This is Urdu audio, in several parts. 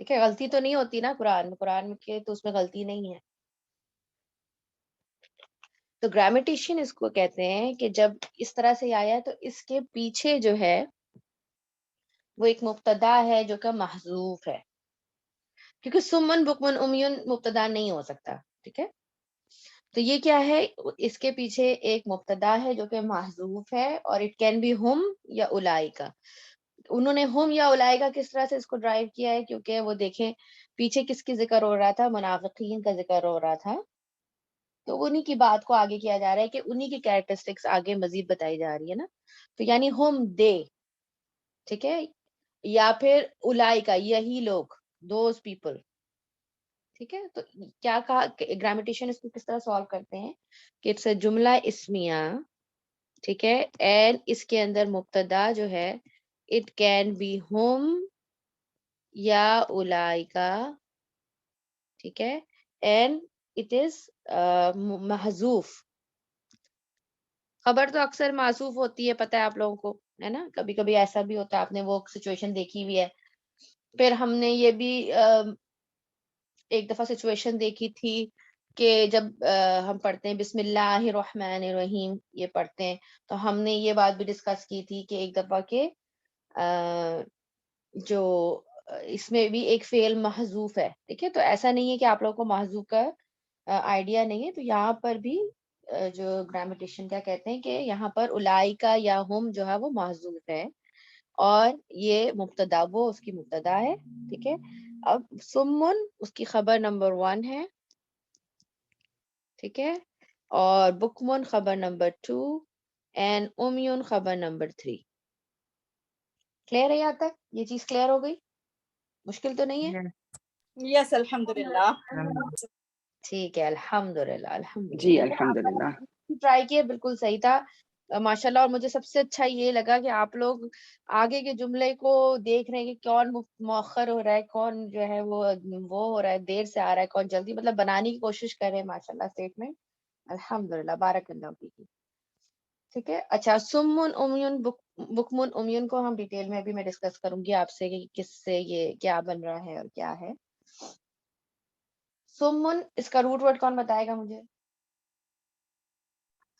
ٹھیک ہے, غلطی تو نہیں ہوتی نا قرآن میں کے تو اس میں غلطی نہیں ہے. تو گرامیٹیشین اس کو کہتے ہیں کہ جب اس طرح سے آیا ہے تو اس کے پیچھے جو ہے وہ ایک مبتدا ہے جو کہ محذوف ہے, کیونکہ سمن بکمن امیون مبتدا نہیں ہو سکتا. ٹھیک ہے, تو یہ کیا ہے, اس کے پیچھے ایک مبتدا ہے جو کہ محذوف ہے, اور اٹ کین بی ہم یا اولائکا. انہوں نے ہم یا اولائکا کس طرح سے اس کو ڈرائیو کیا ہے, کیونکہ وہ دیکھیں پیچھے کس کی ذکر ہو رہا تھا, منافقین کا ذکر ہو رہا تھا, تو انہی کی بات کو آگے کیا جا رہا ہے کہ انہی کی کیریکٹرسٹکس آگے مزید بتائی جا رہی ہے نا. تو یعنی ہم دے, ٹھیک ہے, یا پھر اولائکا یہی لوگ, دوز پیپل. ٹھیک ہے, تو کیا کہا گرامیٹیشن اس کو کس طرح سالو کرتے ہیں کہ اٹس اے جملہ اسمیہ, ٹھیک ہے, اینڈ اس کے اندر مبتدا جو ہے اٹ کین بی ہم یا اولائکا, ٹھیک ہے, اینڈ اٹ از محذوف. خبر تو اکثر معذوف ہوتی ہے, پتہ ہے آپ لوگوں کو, ہے نا, کبھی کبھی ایسا بھی ہوتا ہے, آپ نے وہ سچویشن دیکھی ہوئی ہے. پھر ہم نے یہ بھی ایک دفعہ سچویشن دیکھی تھی کہ جب ہم پڑھتے ہیں بسم اللہ الرحمن الرحیم, یہ پڑھتے ہیں, تو ہم نے یہ بات بھی ڈسکس کی تھی کہ ایک دفعہ کے جو اس میں بھی ایک فعل محذوف ہے. ٹھیک ہے, تو ایسا نہیں ہے کہ آپ لوگوں کو محذوف کا آئیڈیا نہیں ہے. تو یہاں پر بھی جو گرامیٹیشین کیا کہتے ہیں کہ یہاں پر اولائکا یا ہم جو ہے وہ محذوف ہے, اور یہ مبتدا وہ اس کی مبتدا ہے. ٹھیک ہے, اب سمن اس کی خبر نمبر 1 ہے, ٹھیک ہے, اور بکمن خبر نمبر 2 اینڈ امیون خبر نمبر 3. کلیئر ہے یہاں تک؟ یہ چیز کلیئر ہو گئی, مشکل تو نہیں ہے؟ Yes, alhamdulillah. ٹھیک ہے, الحمدللہ الحمدللہ. جی لیکن الحمدللہ. آپ ٹرائی کیے, بالکل صحیح تھا ماشاءاللہ. اور مجھے سب سے اچھا یہ لگا کہ آپ لوگ آگے کے جملے کو دیکھ رہے ہیں کہ کون مؤخر ہو رہا ہے, کون جو ہے وہ ہو رہا ہے, دیر سے آ رہا ہے, کون جلدی, مطلب بنانے کی کوشش کر رہے ہیں ماشاءاللہ اسٹیٹمنٹ. الحمدللہ, بارک اللہ فیکی. ٹھیک ہے, اچھا, سمن امیون بکمن امیون کو ہم ڈیٹیل میں ابھی میں ڈسکس کروں گی آپ سے کہ کس سے یہ کیا بن رہا ہے اور کیا ہے. سمن اس کا روٹ ورڈ کون بتائے گا مجھے؟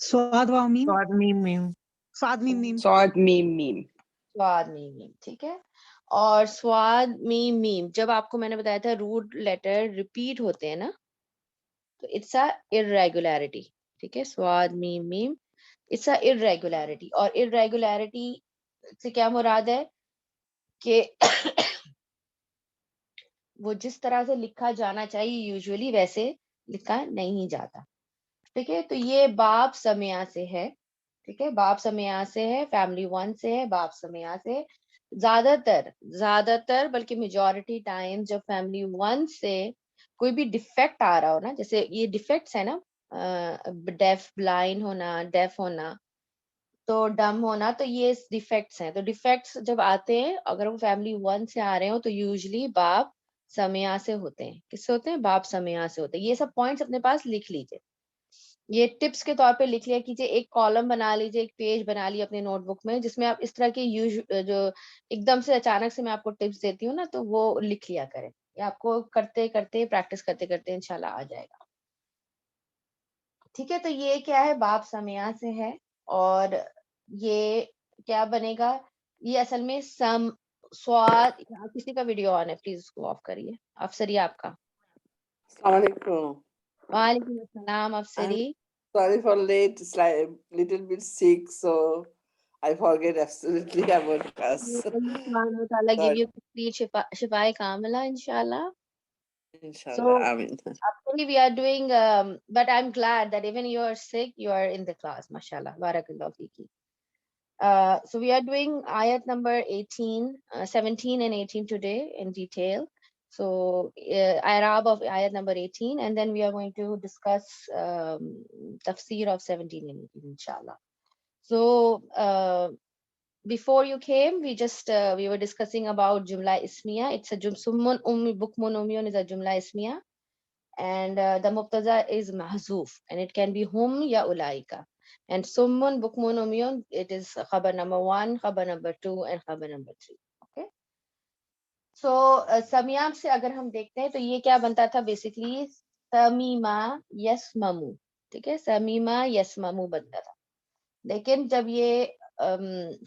سواد و میم. سواد میم میم. سواد میم میم. سواد میم میم. سواد میم میم, ٹھیک ہے. اور سواد میم میم جب آپ کو میں نے بتایا تھا روٹ لیٹر ریپیٹ ہوتے ہیں نا, تو اٹس اے irregularity. ٹھیک ہے, سواد میم میم اٹس اے irregularity. اور irregularity سے کیا مراد ہے کہ وہ جس طرح سے لکھا جانا چاہیے یوزولی ویسے لکھا نہیں جاتا. ٹھیک ہے, تو یہ باب سمیا سے ہے. ٹھیک ہے, باب سمیا سے ہے, فیملی 1 سے ہے, باب سمیا سے. زیادہ تر بلکہ میجورٹی ٹائم جب فیملی 1 سے کوئی بھی ڈیفیکٹ آ رہا ہو نا, جیسے یہ ڈیفیکٹس ہے نا, ڈیف بلائنڈ ہونا, ڈیف ہونا, تو ڈم ہونا, تو یہ ڈیفیکٹس ہیں. تو ڈیفیکٹس جب آتے ہیں اگر وہ فیملی 1 سے آ رہے ہو تو یوزلی باب سمیا سے ہوتے ہیں. کس سے ہوتے ہیں؟ باب سمیا سے ہوتے ہیں. یہ سب پوائنٹس اپنے پاس لکھ لیجیے, یہ ٹپس کے طور پہ لکھ لیا کیجیے. ایک کالم بنا لیجیے, ایک پیج بنا لیے اپنے نوٹ بک میں, جس میں آپ اس طرح کے جو ایک دم سے اچانک سے میں آپ کو ٹپس دیتی ہوں نا, تو وہ لکھ لیا کریں. یہ آپ کو کرتے کرتے پریکٹس کرتے کرتے انشاءاللہ آ جائے گا. ٹھیک ہے, تو یہ کیا ہے, باب سمیا سے ہے. اور یہ کیا بنے گا, یہ اصل میں سواد. کسی کا ویڈیو آن ہے, پلیز اس کو آف کریے. افسری آپ کا. السلام علیکم. وعلیکم السلام افسری. Sorry for late. It's like a little bit sick, so I forget absolutely about class. Allah subhanahu wa ta'ala give Sorry. you complete shifai kamila inshallah. Inshallah. So Amin. actually we are doing but I'm glad that even you are sick, you are in the class, mashallah, barakallahu fiki. So we are doing ayat number 18, 17 and 18 today in detail. So i'rab of ayat number 18, and then we are going to discuss tafsir of 17 and 18 inshallah. So before you came, we were discussing about jumla ismiya. It's a summun bukmun umyun is a jumla ismiya, and the mubtada is mahzuf, and it can be hum ya ulaika. And summun bukmun umyun, it is khabar number 1, khabar number 2, and khabar number 3. Okay, سو سمیام سے اگر ہم دیکھتے ہیں تو یہ کیا بنتا تھا بیسکلی سمیما یسممو, ٹھیک ہے, سمیما یسممو بنتا تھا. لیکن جب یہ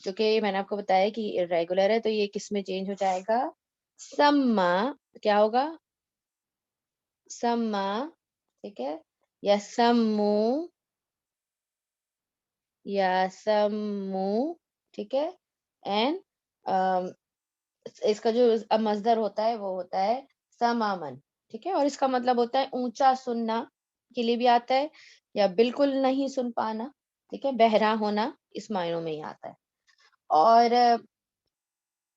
چونکہ میں نے آپ کو بتایا کہ ریگولر ہے تو یہ کس میں چینج ہو جائے گا, سما, کیا ہوگا, سما, ٹھیک ہے, یسمو, یسمو, ٹھیک ہے, اینڈ اس کا جو مصدر ہوتا ہے وہ ہوتا ہے سمامن, ٹھیک ہے, اور اس کا مطلب ہوتا ہے اونچا سننا کے لیے بھی آتا ہے, یا بالکل نہیں سن پانا, ٹھیک ہے, بہرا ہونا, اس معنوں میں ہی آتا ہے. اور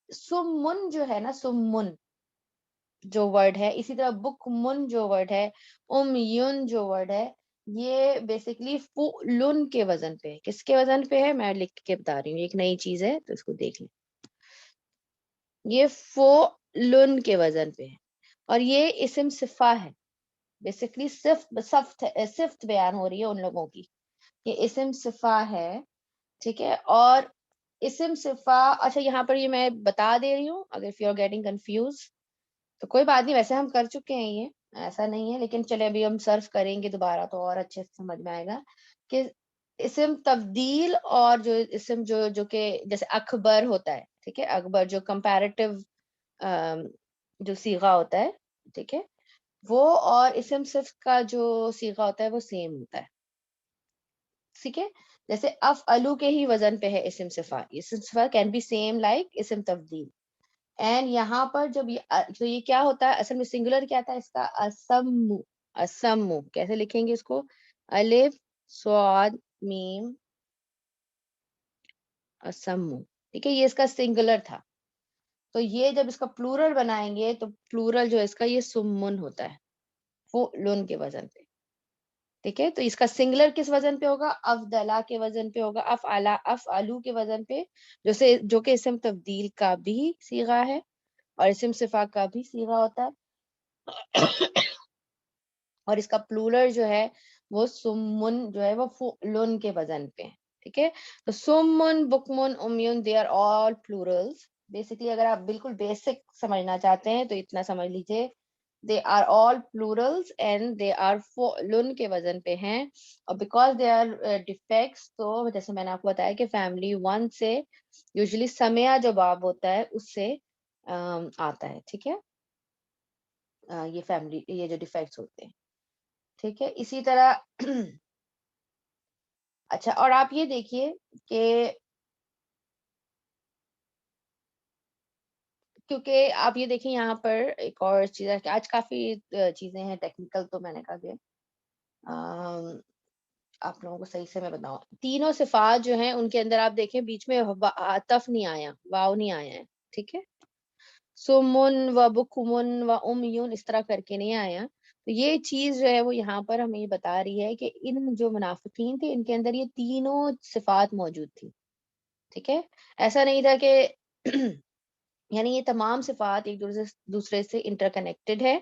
سمن جو ہے نا, سمن جو ورڈ ہے, اسی طرح بک من جو ورڈ ہے, یون جو ورڈ ہے, یہ بیسکلی فعلن کے وزن پہ ہے. کس کے وزن پہ ہے میں لکھ کے بتا رہی ہوں, ایک نئی چیز ہے تو اس کو دیکھ لیں. یہ فعلن کے وزن پہ ہے, اور یہ اسم صفہ ہے. بیسکلی صفت بیان ہو رہی ہے ان لوگوں کی, یہ اسم صفہ ہے, ٹھیک ہے. اور اسم صفہ, اچھا یہاں پر یہ میں بتا دے رہی ہوں, اگر if you are getting confused تو کوئی بات نہیں, ویسے ہم کر چکے ہیں, یہ ایسا نہیں ہے, لیکن چلے ابھی ہم سرف کریں گے دوبارہ تو اور اچھے سے سمجھ میں آئے گا کہ اسم تبدیل اور جو اسم جو کہ جیسے اکبر ہوتا ہے, ٹھیک ہے, اکبر جو کمپیریٹیو جو صیغہ ہوتا ہے, ٹھیک ہے, وہ اور اسم صفت کا جو صیغہ ہوتا ہے وہ سیم ہوتا ہے, ٹھیک ہے. جیسے افعلو کے ہی وزن پہ ہے اسم صفہ, اسم صفہ کین بی سیم لائک اسم تبدیل. اینڈ یہاں پر جب تو یہ کیا ہوتا ہے اصل میں سنگولر کیا تھا اس کا, اسمو, اسمو کیسے لکھیں گے اس کو, الف صاد میم اسمو, ٹھیک ہے, یہ اس کا سنگولر تھا. تو یہ جب اس کا پلورل بنائیں گے تو پلورل جو اس کا یہ سمن ہوتا ہے, فعلن کے وزن پہ, ٹھیک ہے. تو اس کا سنگولر کس وزن پہ ہوگا, افضلا کے وزن پہ ہوگا, افعلا افعلو کے وزن پہ, جو کہ اسم تبدیل کا بھی صیغہ ہے اور اسم صفہ کا بھی صیغہ ہوتا ہے. اور اس کا پلورل جو ہے وہ سمن جو ہے وہ فعلن کے وزن پہ ہے, ٹھیک ہے. تو سمن, بکمن, امیون, they are all plurals. Basically اگر آپ بالکل بیسک سمجھنا چاہتے ہیں تو اتنا سمجھ لیجیے, they are all plurals and they are فعلن کے وزن پہ ہیں. اور because they are defects, تو جیسے میں نے آپ کو بتایا کہ فیملی 1 سے یوزلی سمیا جو باب ہوتا ہے اس سے آتا ہے, ٹھیک ہے, یہ فیملی, یہ جو ڈیفیکٹس ہوتے ہیں, ٹھیک ہے. اسی طرح اچھا, اور آپ یہ دیکھیے کہ کیونکہ آپ یہ دیکھیں یہاں پر ایک اور چیز ہے کہ آج کافی چیزیں ہیں ٹیکنیکل, تو میں نے کہا کہ آپ لوگوں کو صحیح سے میں بتاؤں, تینوں صفات جو ہیں ان کے اندر آپ دیکھیں بیچ میں عطف نہیں آیا, واو نہیں آیا ہے, ٹھیک ہے. سمن و بکمن و امیون اس طرح کر کے نہیں آیا. تو یہ چیز جو ہے وہ یہاں پر ہمیں یہ بتا رہی ہے کہ ان جو منافقین تھے ان کے اندر یہ تینوں صفات موجود تھی, ٹھیک ہے. ایسا نہیں تھا کہ یعنی یہ تمام صفات ایک دوسرے سے انٹر کنیکٹڈ ہے,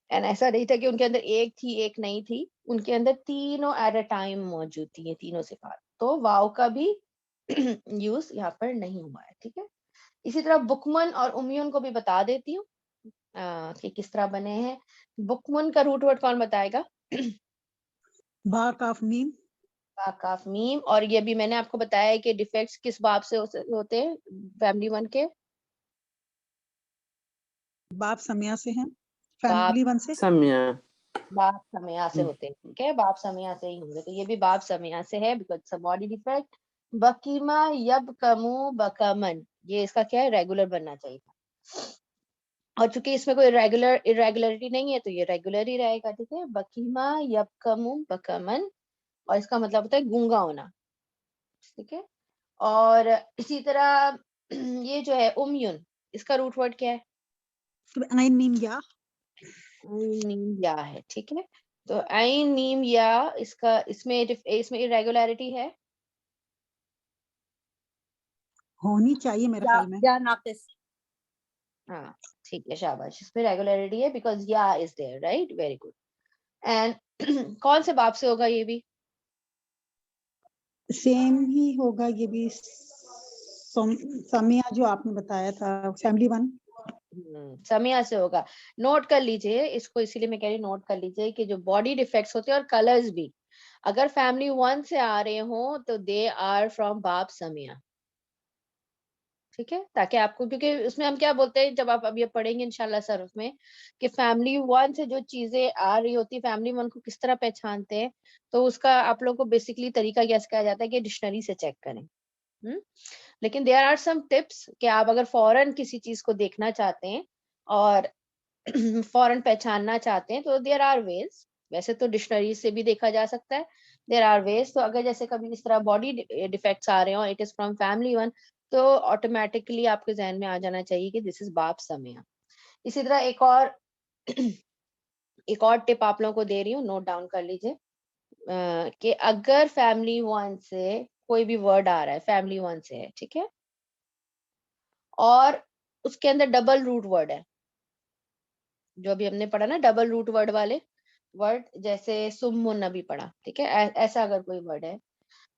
اینڈ ایسا نہیں تھا کہ ان کے اندر ایک تھی ایک نہیں تھی, ان کے اندر تینوں ایٹ اے ٹائم موجود تھی یہ تینوں صفات. تو واو کا بھی یوز یہاں پر نہیں ہوا ہے, ٹھیک ہے. اسی طرح بکمن اور امیون کو بھی بتا دیتی ہوں کہ کس طرح بنے ہیں. بکمن کا روٹ ورڈ کون بتائے گا, با کاف میم, با کاف میم. اور یہ بھی میں نے آپ کو بتایا ہے کہ ڈیفیکٹس کس باب سے ہوتے ہیں فیملی 1 کے, باپ سمیا سے ہیں, فیملی 1 سے سمیا, باپ سمیا سے ہوتے ہیں, ٹھیک ہے, باپ سمیا سے ہی ہوں گے. تو یہ بھی باپ سمیا سے ہے بیکاز باڈی ڈیفیکٹ. بکیما یب کمو بکمن, یہ اس کا کیا ہے, ریگولر بننا چاہیے تھا, اور چونکہ اس میں کوئی ریگولرٹی نہیں ہے تو یہ ریگولر ہی رہے گا, ٹھیک ہے. بکیما یب کمو بکمن, اور اس کا مطلب ہوتا ہے گونگا ہونا, ٹھیک ہے. اور اسی طرح یہ جو ہے امیون, اس کا روٹ ورڈ کیا ہے, عین میم یا, میم یا ہے, ٹھیک ہے. تو عین میم یا, اس کا اس میں irregularity ہے, ہونی چاہیے میرے خیال میں. یا ناقص, ہاں ٹھیک ہے, شاباش, اس میں ریگولیرٹی ہے بیکاز یا is there, right, very good. And کون سے باب سے ہوگا یہ بھی, سیم ہی ہوگا یہ بھی, سمیا جو آپ نے بتایا تھا فیملی 1. سمیہ سے ہوگا. نوٹ کر لیجئے اس کو, اسی لیے میں کہہ رہی ہوں نوٹ کر لیجئے کہ جو باڈی ڈیفیکٹس ہوتے ہیں اور کلرز بھی اگر فیملی 1 سے آ رہے ہوں تو دے آر فرام باب سمیہ. ٹھیک ہے, تاکہ آپ کو, کیونکہ اس میں ہم کیا بولتے ہیں جب آپ اب یہ پڑھیں گے انشاءاللہ صرف میں کہ فیملی 1 سے جو چیزیں آ رہی ہوتی فیملی 1 کو کس طرح پہچانتے ہیں, تو اس کا آپ لوگوں کو بیسکلی طریقہ کیا سکھایا جاتا ہے کہ ڈکشنری سے چیک کریں. لیکن دیر آر سم ٹپس کہ آپ اگر فوراً کسی چیز کو دیکھنا چاہتے ہیں اور فوراً پہچاننا چاہتے ہیں تو دیر آر ویز. ویسے تو ڈکشنری سے بھی دیکھا جا سکتا ہے, دیر آر ویز. تو اگر جیسے کبھی اس طرح باڈی ڈیفیکٹس آ رہے ہوں اٹ از فرام فیملی 1, تو آٹومیٹکلی آپ کے ذہن میں آ جانا چاہیے کہ دس از باب سمیہ. اسی طرح ایک اور ٹپ آپ لوگوں کو دے رہی ہوں, نوٹ ڈاؤن کر لیجئے کہ اگر فیملی 1 سے کوئی بھی ورڈ آ رہا ہے, فیملی 1 سے ہے, ٹھیک ہے, اور اس کے اندر ڈبل روٹ ورڈ ہے, جو ابھی ہم نے پڑھا نا ڈبل روٹ ورڈ والے ورڈ, جیسے سمن ابھی پڑھا, ٹھیک ہے, ایسا اگر کوئی ورڈ ہے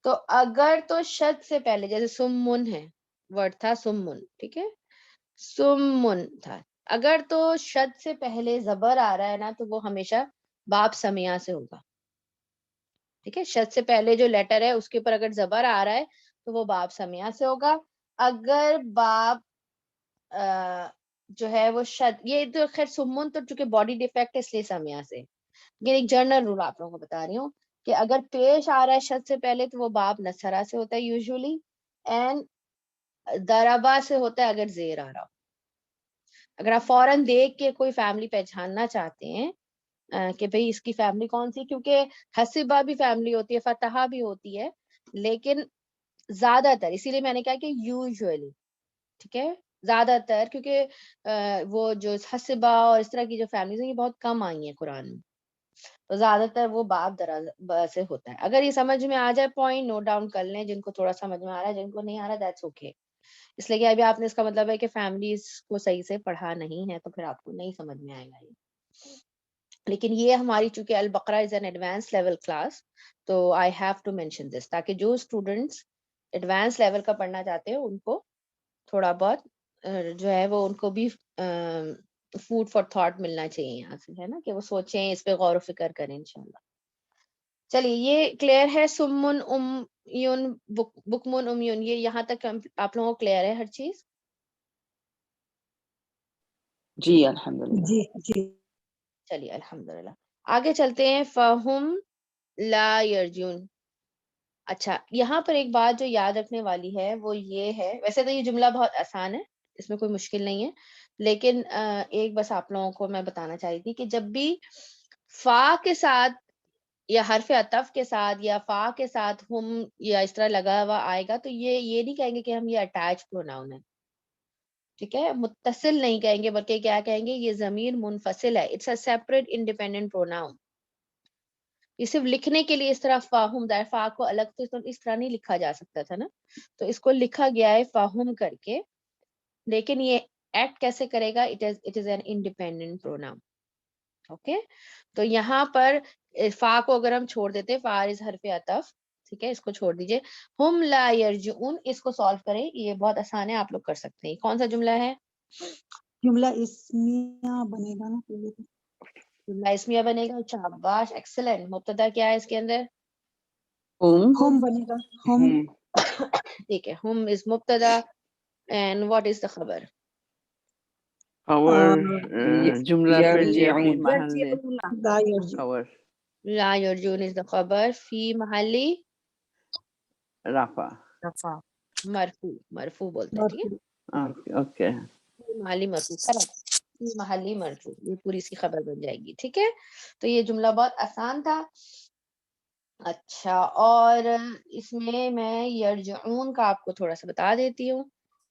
تو اگر تو شد سے پہلے, جیسے سمن ہے ورڈ تھا سمن, ٹھیک ہے, سمن تھا, اگر تو شد سے پہلے زبر آ رہا ہے نا تو وہ ہمیشہ باب سمیہ سے ہوگا. ٹھیک ہے, شد سے پہلے جو لیٹر ہے اس کے اوپر اگر زبر آ رہا ہے تو وہ باب سمیہ سے ہوگا. اگر باب جو ہے وہ شد, یہ تو خیر سمن تو چونکہ باڈی ڈیفیکٹ ہے اس لیے سمیہ سے, لیکن ایک جنرل رول آپ لوگوں کو بتا رہی ہوں کہ اگر پیش آ رہا ہے شد سے پہلے تو وہ باب نصرہ سے ہوتا ہے یوزولی, اینڈ دربا سے ہوتا ہے اگر زیر آ رہا ہو. اگر آپ فوراً دیکھ کے کوئی فیملی پہچاننا چاہتے ہیں کہ بھئی اس کی فیملی کون سی, کیونکہ حسبہ بھی فیملی ہوتی ہے, فتحہ بھی ہوتی ہے, لیکن زیادہ تر, اسی لیے میں نے کہا کہ یوزولی, ٹھیک ہے, زیادہ تر, کیونکہ وہ جو حسبہ اور اس طرح کی جو فیملیز ہیں یہ بہت کم آئی ہیں قرآن میں, تو زیادہ تر وہ باب دربا سے ہوتا ہے. اگر یہ سمجھ میں آ جائے پوائنٹ نوٹ ڈاؤن کر لیں, جن کو تھوڑا سمجھ میں آ رہا ہے, جن کو نہیں آ رہا دیٹس اوکے. اس لیے کہ ابھی آپ نے اس کا مطلب ہے کہ فیملیز کو صحیح سے پڑھا نہیں ہے تو پھر آپ کو نہیں سمجھ میں آئے گا یہ. لیکن یہ ہماری چونکہ Al-Baqarah is an advance level class, تو I have to mention this, تاکہ جو اسٹوڈنٹس ایڈوانس لیول کا پڑھنا چاہتے ہیں ان کو تھوڑا بہت جو ہے وہ ان کو بھی فوڈ فار تھاٹ ملنا چاہیے یہاں سے, ہے نا, کہ وہ سوچیں, اس پہ غور و فکر کریں انشاءاللہ. چلیے یہ کلیئر ہے, سمن امیون بکمن امیون, یہ یہاں تک آپ لوگوں کو کلیئر ہے ہر چیز؟ جی الحمدللہ. جی جی. چلیے الحمدللہ, آگے چلتے ہیں. فہم لا یرجون. اچھا, یہاں پر ایک بات جو یاد رکھنے والی ہے وہ یہ ہے, ویسے تو یہ جملہ بہت آسان ہے, اس میں کوئی مشکل نہیں ہے, لیکن ایک بس آپ لوگوں کو میں بتانا چاہی تھی کہ جب بھی فا کے ساتھ یا حرف عطف کے ساتھ یا فا کے ساتھ ہم یا اس طرح لگا ہوا آئے گا تو یہ نہیں کہیں گے کہ ہم یہ اٹیچ پروناؤن ہے, ٹھیک ہے, متصل نہیں کہیں گے, بلکہ کیا کہیں گے, یہ ضمیر منفصل ہے, it's a separate independent pronoun. یہ صرف لکھنے کے لیے اس طرح فاہم دار, فا کو الگ تو اس طرح نہیں لکھا جا سکتا تھا نا, تو اس کو لکھا گیا ہے فاہم کر کے, لیکن یہ ایکٹ کیسے کرے گا, it is an independent pronoun. Okay, تو یہاں پر فا کو اگر ہم چھوڑ دیتے, فا از حرف عطف, ٹھیک ہے, اس کو چھوڑ دیجئے. ہم لا یرجعون, اس کو سالو کریں, یہ بہت آسان ہے, آپ لوگ کر سکتے ہیں. کون سا جملہ ہے؟ جملہ اسمیہ بنے گا نا, جملہ اسمیہ بنے گا. شاباش, ایکسلنٹ. مبتدا کیا ہے اس کے اندر؟ ہوم بنے گا, ہوم. ٹھیک ہے, ہم از مبتدا, اینڈ واٹ از دا خبر؟ خبر جملہ فعلیہ فی یرجعون. محل لا یرجع. خبر لا یرجون از دا خبر فی محلی رفع. مرفوع بولتے ہیں, ٹھیک ہے, اوکے. محلی مرفوع, کریکٹ, فی محلی مرفوع, یہ پوری سی خبر بن جائے گی. ٹھیک ہے, تو یہ جملہ بہت آسان تھا. اچھا, اور اس میں یرجعون کا آپ کو تھوڑا سا بتا دیتی ہوں,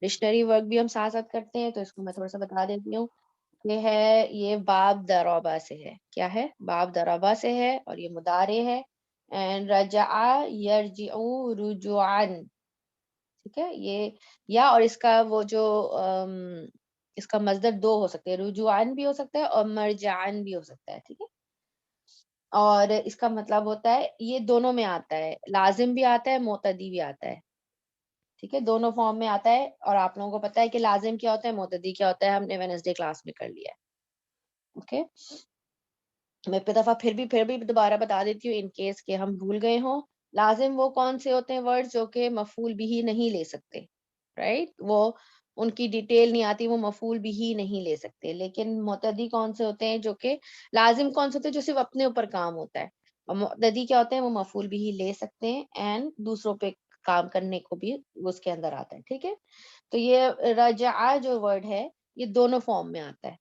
ڈکشنری ورک بھی ہم ساتھ ساتھ کرتے ہیں تو اس کو میں تھوڑا سا بتا دیتی ہوں. یہ ہے, یہ باب دربا سے ہے. کیا ہے؟ باب دربا سے ہے, اور یہ مضارع ہے. اینڈ رجع یرجع رجوعا, ٹھیک ہے, یہ یا اور اس کا وہ جو اس کا مصدر دو ہو سکتے ہیں, رجوعان بھی ہو سکتا ہے اور مرجعان بھی ہو سکتا ہے, ٹھیک ہے, اور اس کا مطلب ہوتا ہے, یہ دونوں میں آتا ہے, لازم بھی آتا ہے, معتدی بھی آتا ہے. ٹھیک ہے, دونوں فارم میں آتا ہے. اور آپ لوگوں کو پتا ہے کہ لازم کیا ہوتا ہے, معتدی کیا ہوتا ہے, ہم نے وینسڈے کلاس میں کر لیا ہے. اوکے, میں پھر بھی دوبارہ بتا دیتی ہوں ان کیس کہ ہم بھول گئے ہوں. لازم وہ کون سے ہوتے ہیں ورڈ جو کہ مفعول بھی ہی نہیں لے سکتے, رائٹ, وہ ان کی ڈیٹیل نہیں آتی, وہ مفعول بھی ہی نہیں لے سکتے. لیکن معتدی کون سے ہوتے ہیں جو کہ لازم کون سے ہوتے ہیں جو صرف اپنے اوپر کام ہوتا ہے, اور معتدی کیا ہوتے ہیں وہ مفعول بھی ہی لے سکتے ہیں اینڈ دوسروں پہ کام کرنے کو بھی اس کے اندر آتا ہے. ٹھیک ہے, تو یہ رجع جو ورڈ ہے یہ دونوں فارم میں آتا ہے.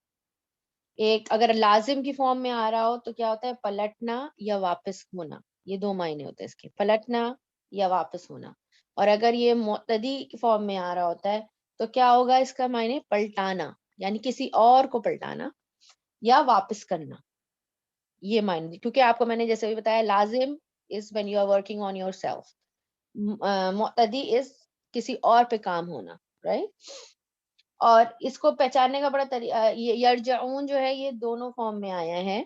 ایک اگر لازم کی فارم میں آ رہا ہو تو کیا ہوتا ہے, پلٹنا یا واپس ہونا, یہ دو معنی ہوتے ہیں اس کے, پلٹنا یا واپس ہونا. اور اگر یہ معتدی کی فارم میں آ رہا ہوتا ہے تو کیا ہوگا اس کا معنی, پلٹانا یعنی کسی اور کو پلٹانا یا واپس کرنا, یہ معنی. کیونکہ آپ کو میں نے جیسے بھی بتایا لازم is when you are working on yourself, معتدی is کسی اور پہ کام ہونا, رائٹ. اور اس کو پہچاننے کا بڑا طریقہ, یرجعون جو ہے یہ دونوں فارم میں آیا ہے,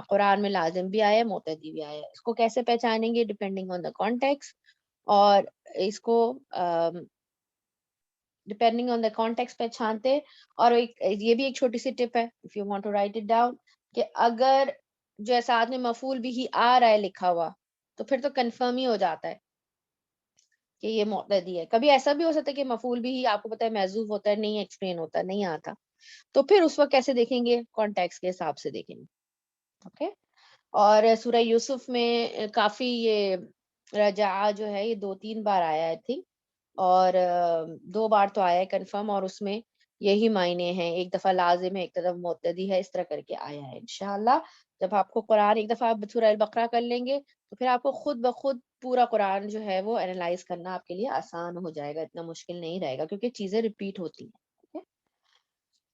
قرآن میں لازم بھی آیا ہے معتدی بھی آیا ہے. اس کو کیسے پہچانیں گے, ڈپینڈنگ آن دا کانٹیکسٹ, اور اس کو ڈپینڈنگ آن دا کانٹیکسٹ پہچانتے. اور یہ بھی ایک چھوٹی سی ٹپ ہے, if you want to write it down, کہ اگر جو ساتھ میں مفعول بھی ہی آ رہا ہے لکھا ہوا تو پھر تو کنفرم ہی ہو جاتا ہے کہ یہ معتدی ہے. کبھی ایسا بھی ہو سکتا ہے کہ مفعول بھی ہی آپ کو پتا ہے محذوف ہوتا ہے, نہیں ایکسپلین ہوتا, نہیں آتا, تو پھر اس وقت کیسے دیکھیں گے, کانٹیکسٹ کے حساب سے دیکھیں گے. اوکے, اور سورہ یوسف میں کافی یہ رجع جو ہے یہ 2-3 بار آیا ہے تھی, اور 2 بار تو آیا ہے کنفرم, اور اس میں یہی معنی ہیں, ایک دفعہ لازم ہے ایک طرف معتدی ہے, اس طرح کر کے آیا ہے. انشاءاللہ جب آپ کو قرآن ایک دفعہ آپ سورہ البقرہ کر لیں گے تو پھر آپ کو خود بخود پورا قرآن جو ہے وہ اینالائز کرنا آپ کے لیے آسان ہو جائے گا, اتنا مشکل نہیں رہے گا کیونکہ چیزیں ریپیٹ ہوتی ہیں. ٹھیک ہے,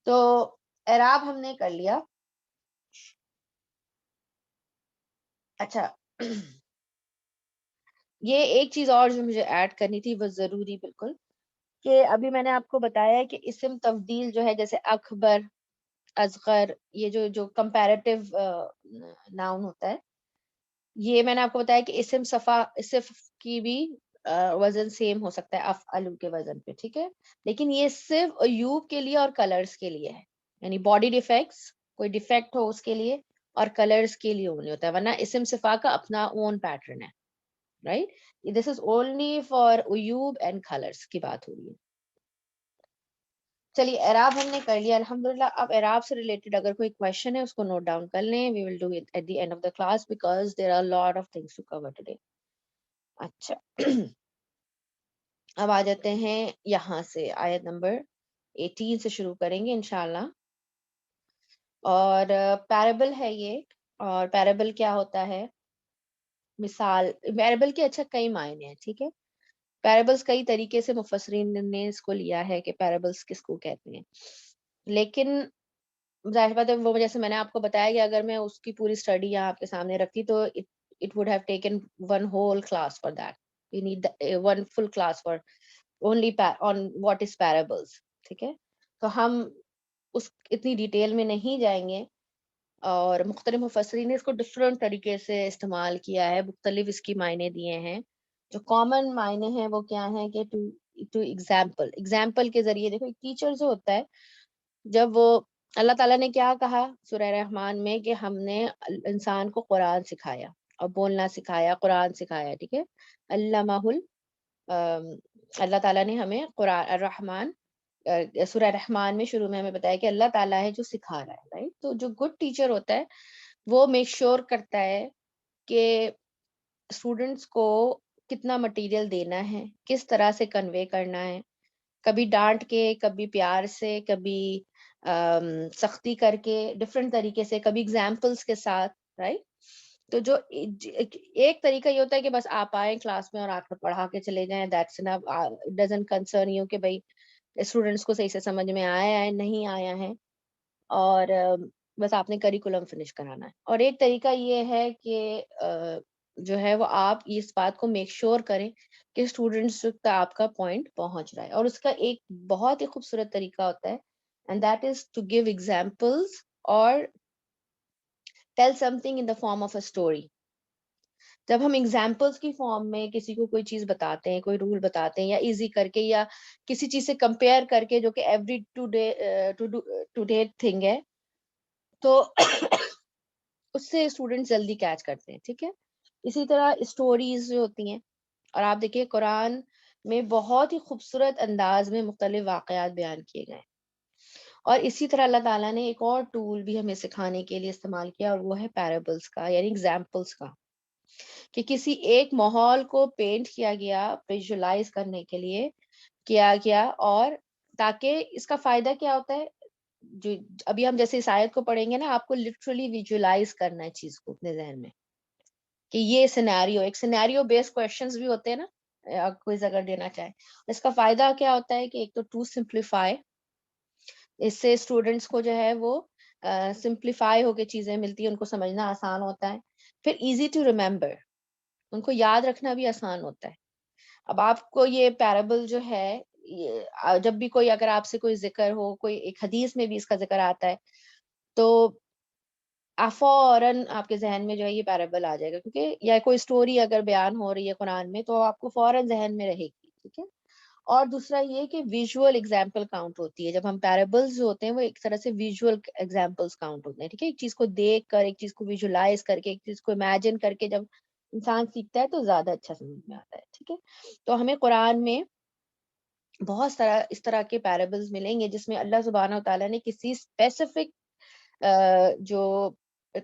تو اعراب ہم نے کر لیا. اچھا, یہ ایک چیز اور جو مجھے ایڈ کرنی تھی وہ ضروری بالکل, کہ ابھی میں نے آپ کو بتایا ہے کہ اسم تفضیل جو ہے جیسے اکبر, اصغر, یہ جو کمپیریٹیو ناؤن ہوتا ہے, یہ میں نے آپ کو بتایا کہ اسم صف کی بھی وزن سیم ہو سکتا ہے افعل کے وزن پہ. ٹھیک ہے, لیکن یہ صرف عیوب کے لیے اور کلرز کے لیے ہے, یعنی باڈی ڈیفیکٹس, کوئی ڈیفیکٹ ہو اس کے لیے, اور کلرز کے لیے نہیں ہوتا ہے, ورنہ اسم صفا کا اپنا اون پیٹرن ہے, right. This is only for عیوب اینڈ کلرز کی بات ہو رہی ہے. چلیے اعراب ہم نے کر لیا الحمدللہ. اب اعراب سے ریلیٹڈ اگر کوئی کویشچن ہے اس کو نوٹ ڈاؤن کر لیں, we will do it at the end of the class because there are lot of things to cover today. اچھا, اب آ جاتے ہیں یہاں سے, آیت نمبر 18 سے شروع کریں گے انشاءاللہ. اور پیرابل ہے یہ, اور پیرابل کیا ہوتا ہے, مثال. پیرابل کے اچھا کئی معنی ہیں. ٹھیک ہے, پیرابلز کئی طریقے سے مفسرین نے اس کو لیا ہے کہ پیرابلز کس کو کہتے ہیں, لیکن ظاہر بات ہے وہ جیسے میں نے آپ کو بتایا کہ اگر میں اس کی پوری اسٹڈی یہاں آپ کے سامنے رکھتی تو it would have taken one whole class for that. We need one full class for only on what is parables. ٹھیک ہے, تو ہم اس اتنی ڈیٹیل میں نہیں جائیں گے, اور مختلف مفسرین نے اس کو ڈفرینٹ طریقے سے استعمال کیا ہے, مختلف اس کی معنی دیے ہیں. جو کامن معنی ہیں وہ کیا ہیں کہ ٹو ایگزامپل کے ذریعے. دیکھو ایک ٹیچر جو ہوتا ہے, جب وہ اللہ تعالیٰ نے کیا کہا سورہ رحمان میں کہ ہم نے انسان کو قرآن سکھایا اور بولنا سکھایا, قرآن سکھایا. ٹھیک ہے, اللہ تعالیٰ نے ہمیں قرآن الرحمن سورہ رحمان میں شروع میں ہمیں بتایا کہ اللہ تعالیٰ ہے جو سکھا رہا ہے, رائٹ. تو جو گڈ ٹیچر ہوتا ہے وہ میک شور کرتا ہے کہ اسٹوڈنٹس کو کتنا مٹیریل دینا ہے, کس طرح سے کنوے کرنا ہے, کبھی ڈانٹ کے, کبھی پیار سے, کبھی سختی کر کے, ڈفرینٹ طریقے سے, کبھی ایگزامپلس کے ساتھ, رائٹ. تو جو ایک طریقہ یہ ہوتا ہے کہ بس آپ آئیں کلاس میں اور آپ پڑھا کے چلے جائیں, that's enough, it doesn't concern you کہ بھائی اسٹوڈنٹس کو صحیح سے سمجھ میں آیا ہے نہیں آیا ہے, اور بس آپ نے کریکولم فنش کرانا ہے. اور ایک طریقہ یہ ہے کہ جو ہے وہ آپ اس بات کو میک شور کریں کہ اسٹوڈنٹس تک آپ کا پوائنٹ پہنچ رہا ہے. اور اس کا ایک بہت ہی خوبصورت طریقہ ہوتا ہے, and that is to give examples or tell something in the form of a story. جب ہم ایگزامپلس کی فارم میں کسی کو کوئی چیز بتاتے ہیں، کوئی رول بتاتے ہیں، یا ایزی کر کے یا کسی چیز سے کمپیئر کر کے جو کہ ایوری ٹو ڈیٹ تھنگ ہے، تو اس سے اسٹوڈنٹ جلدی کیچ کرتے ہیں. ٹھیک ہے. اسی طرح اسٹوریز جو ہوتی ہیں، اور آپ دیکھیے قرآن میں بہت ہی خوبصورت انداز میں مختلف واقعات بیان کیے گئے، اور اسی طرح اللہ تعالیٰ نے ایک اور ٹول بھی ہمیں سکھانے کے لیے استعمال کیا، اور وہ ہے پیرابلس کا، یعنی ایگزامپلس کا، کہ کسی ایک ماحول کو پینٹ کیا گیا ویژولائز کرنے کے لیے کیا گیا، اور تاکہ اس کا فائدہ کیا ہوتا ہے، جو ابھی ہم جیسے اس آیت کو پڑھیں گے نا، آپ کو لٹرلی ویژولائز کرنا ہے چیز کو اپنے ذہن میں، کہ یہ سینیریو، ایک سینیریو بیس کویشچنز بھی ہوتے ہیں نا، کوئز اگر دینا چاہے، اس کا فائدہ کیا ہوتا ہے کہ ایک تو ٹو سمپلیفائی، اس سے اسٹوڈینٹس کو جو ہے وہ سمپلیفائی ہو کے چیزیں ملتی ہیں، ان کو سمجھنا آسان ہوتا ہے. پھر ایزی ٹو ریممبر، ان کو یاد رکھنا بھی آسان ہوتا ہے. اب آپ کو یہ پیرابل جو ہے، جب بھی کوئی اگر آپ سے کوئی ذکر ہو، کوئی ایک حدیث میں بھی اس کا ذکر آتا ہے، تو فوراً آپ کے ذہن میں جو ہے یہ پیرابل آ جائے گا، کیونکہ یا کوئی سٹوری اگر بیان ہو رہی ہے قرآن میں تو آپ کو فوراً ذہن میں رہے گی. ٹھیک ہے. اور دوسرا یہ کہ ویژول ایگزامپل کاؤنٹ ہوتی ہے. جب ہم پیرابلز جو ہوتے ہیں وہ ایک طرح سے ویژول ایگزامپلس کاؤنٹ ہوتے ہیں. ٹھیک ہے. ایک چیز کو دیکھ کر، ایک چیز کو ویژولائز کر کے، ایک چیز کو امیجن کر کے جب انسان سیکھتا ہے تو زیادہ اچھا سمجھ میں آتا ہے. ٹھیک ہے. تو ہمیں قرآن میں بہت سارا اس طرح کے پیرابلز ملیں گے جس میں اللہ سبحانہ و تعالیٰ نے کسی اسپیسیفک جو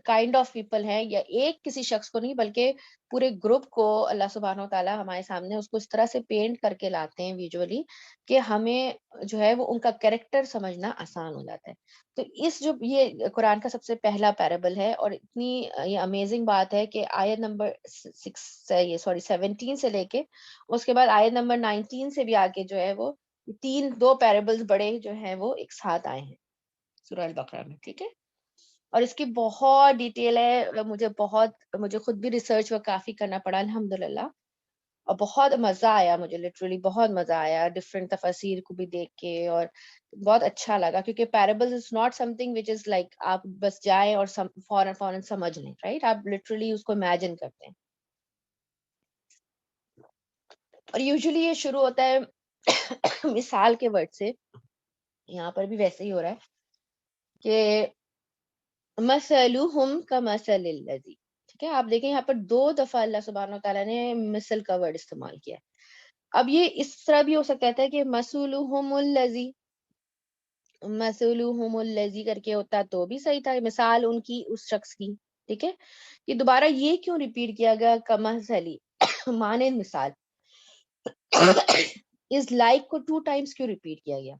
کائنڈ آف پیپل ہیں، یا ایک کسی شخص کو نہیں بلکہ پورے گروپ کو اللہ سبحانہ و تعالیٰ ہمارے سامنے اس کو اس طرح سے پینٹ کر کے لاتے ہیں ویژولی، کہ ہمیں جو ہے وہ ان کا کریکٹر سمجھنا آسان ہو جاتا ہے. تو اس جو یہ قرآن کا سب سے پہلا پیرابل ہے، اور اتنی یہ امیزنگ بات ہے کہ آیت نمبر 17 سے لے کے اس کے بعد آیت نمبر 19 سے بھی آگے جو ہے وہ دو پیرابلز بڑے جو ہیں وہ ایک ساتھ آئے ہیں سورہ البقرہ میں. ٹھیک ہے. اور اس کی بہت ڈیٹیل ہے، مجھے خود بھی ریسرچ و کافی کرنا پڑا الحمدللہ، اور بہت مزہ آیا مجھے، لٹرلی بہت مزہ آیا ڈفرینٹ تفاسیر کو بھی دیکھ کے، اور بہت اچھا لگا، کیونکہ parables is not something which is like آپ بس جائیں اور فوراً سمجھ لیں، رائٹ؟ آپ لٹرلی اس کو امیجن کرتے ہیں. اور یوزلی یہ شروع ہوتا ہے مثال کے ورڈ سے، یہاں پر بھی ویسے ہی ہو رہا ہے کہ مثلہم کمثل الذی. ٹھیک ہے. آپ دیکھیں یہاں پر 2 دفعہ اللہ سبحانہ و تعالیٰ نے مثل کا ورڈ استعمال کیا ہے. اب یہ اس طرح بھی ہو سکتا ہے کہ مثلہم الذی کر کے ہوتا تو بھی صحیح تھا، مثال ان کی اس شخص کی. ٹھیک ہے. یہ دوبارہ یہ کیوں ریپیٹ کیا گیا کمثلی مانند مثال، اس لائک کو 2 ٹائمز کیوں ریپیٹ کیا گیا؟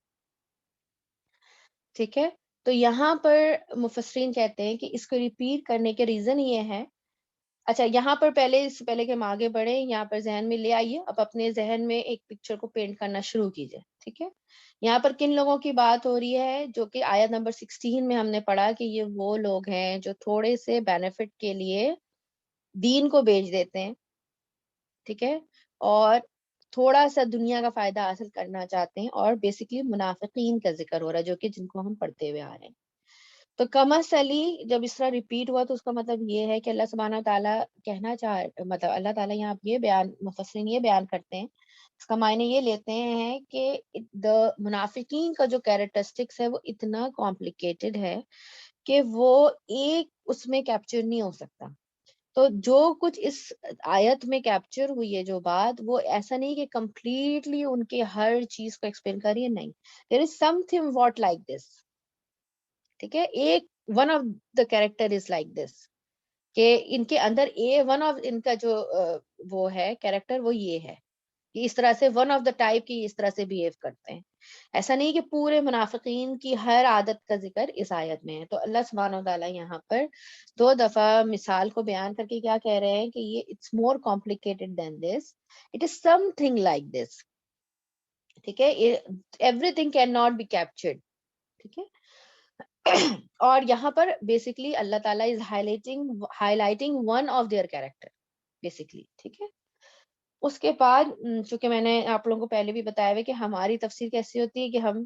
ٹھیک ہے. تو یہاں پر مفسرین کہتے ہیں کہ اس کو ریپیٹ کرنے کے ریزن یہ ہے، اچھا یہاں پر اس سے پہلے کہ ہم آگے بڑھیں، یہاں پر ذہن میں لے آئیے، اب اپنے ذہن میں ایک پکچر کو پینٹ کرنا شروع کیجئے. ٹھیک ہے. یہاں پر کن لوگوں کی بات ہو رہی ہے؟ جو کہ آیت نمبر 16 میں ہم نے پڑھا کہ یہ وہ لوگ ہیں جو تھوڑے سے بینیفٹ کے لیے دین کو بیچ دیتے ہیں. ٹھیک ہے. اور تھوڑا سا دنیا کا فائدہ حاصل کرنا چاہتے ہیں، اور بیسیکلی منافقین کا ذکر ہو رہا ہے جو کہ جن کو ہم پڑھتے ہوئے آ رہے ہیں. تو کمثلی جب اس طرح ریپیٹ ہوا تو اس کا مطلب یہ ہے کہ اللہ سبحانہ تعالیٰ مطلب اللہ تعالیٰ یہاں مفسرین یہ بیان کرتے ہیں، اس کا معنی یہ لیتے ہیں کہ منافقین کا جو کیریکٹرسٹکس ہے وہ اتنا کمپلیکیٹڈ ہے کہ وہ ایک اس میں کیپچر نہیں ہو سکتا. تو جو کچھ اس آیت میں کیپچر ہوئی ہے جو بات، وہ ایسا نہیں کہ کمپلیٹلی ان کے ہر چیز کو ایکسپلین کر رہی ہے، نہیں. There is something what like this. ٹھیک ہے. ایک one of the character is like this, کہ ان کے اندر ون آف ان کا جو وہ ہے کیریکٹر، وہ یہ ہے کہ اس طرح سے ون آف دا ٹائپ کی اس طرح سے بہیو کرتے ہیں. ایسا نہیں کہ پورے منافقین کی ہر عادت کا ذکر اس آیت میں ہے. تو اللہ سبحانہ و تعالیٰ یہاں پر 2 دفعہ مثال کو بیان کر کے کیا کہہ رہے ہیں کہ یہ it's more complicated than this, it is something like this. ٹھیک ہے. Everything can not be captured. ٹھیک ہے. اور یہاں پر بیسکلی اللہ تعالیٰ is highlighting one of their character basically. ٹھیک ہے. اس کے بعد چونکہ میں نے آپ لوگوں کو پہلے بھی بتایا ہوا کہ ہماری تفسیر کیسی ہوتی ہے کہ ہم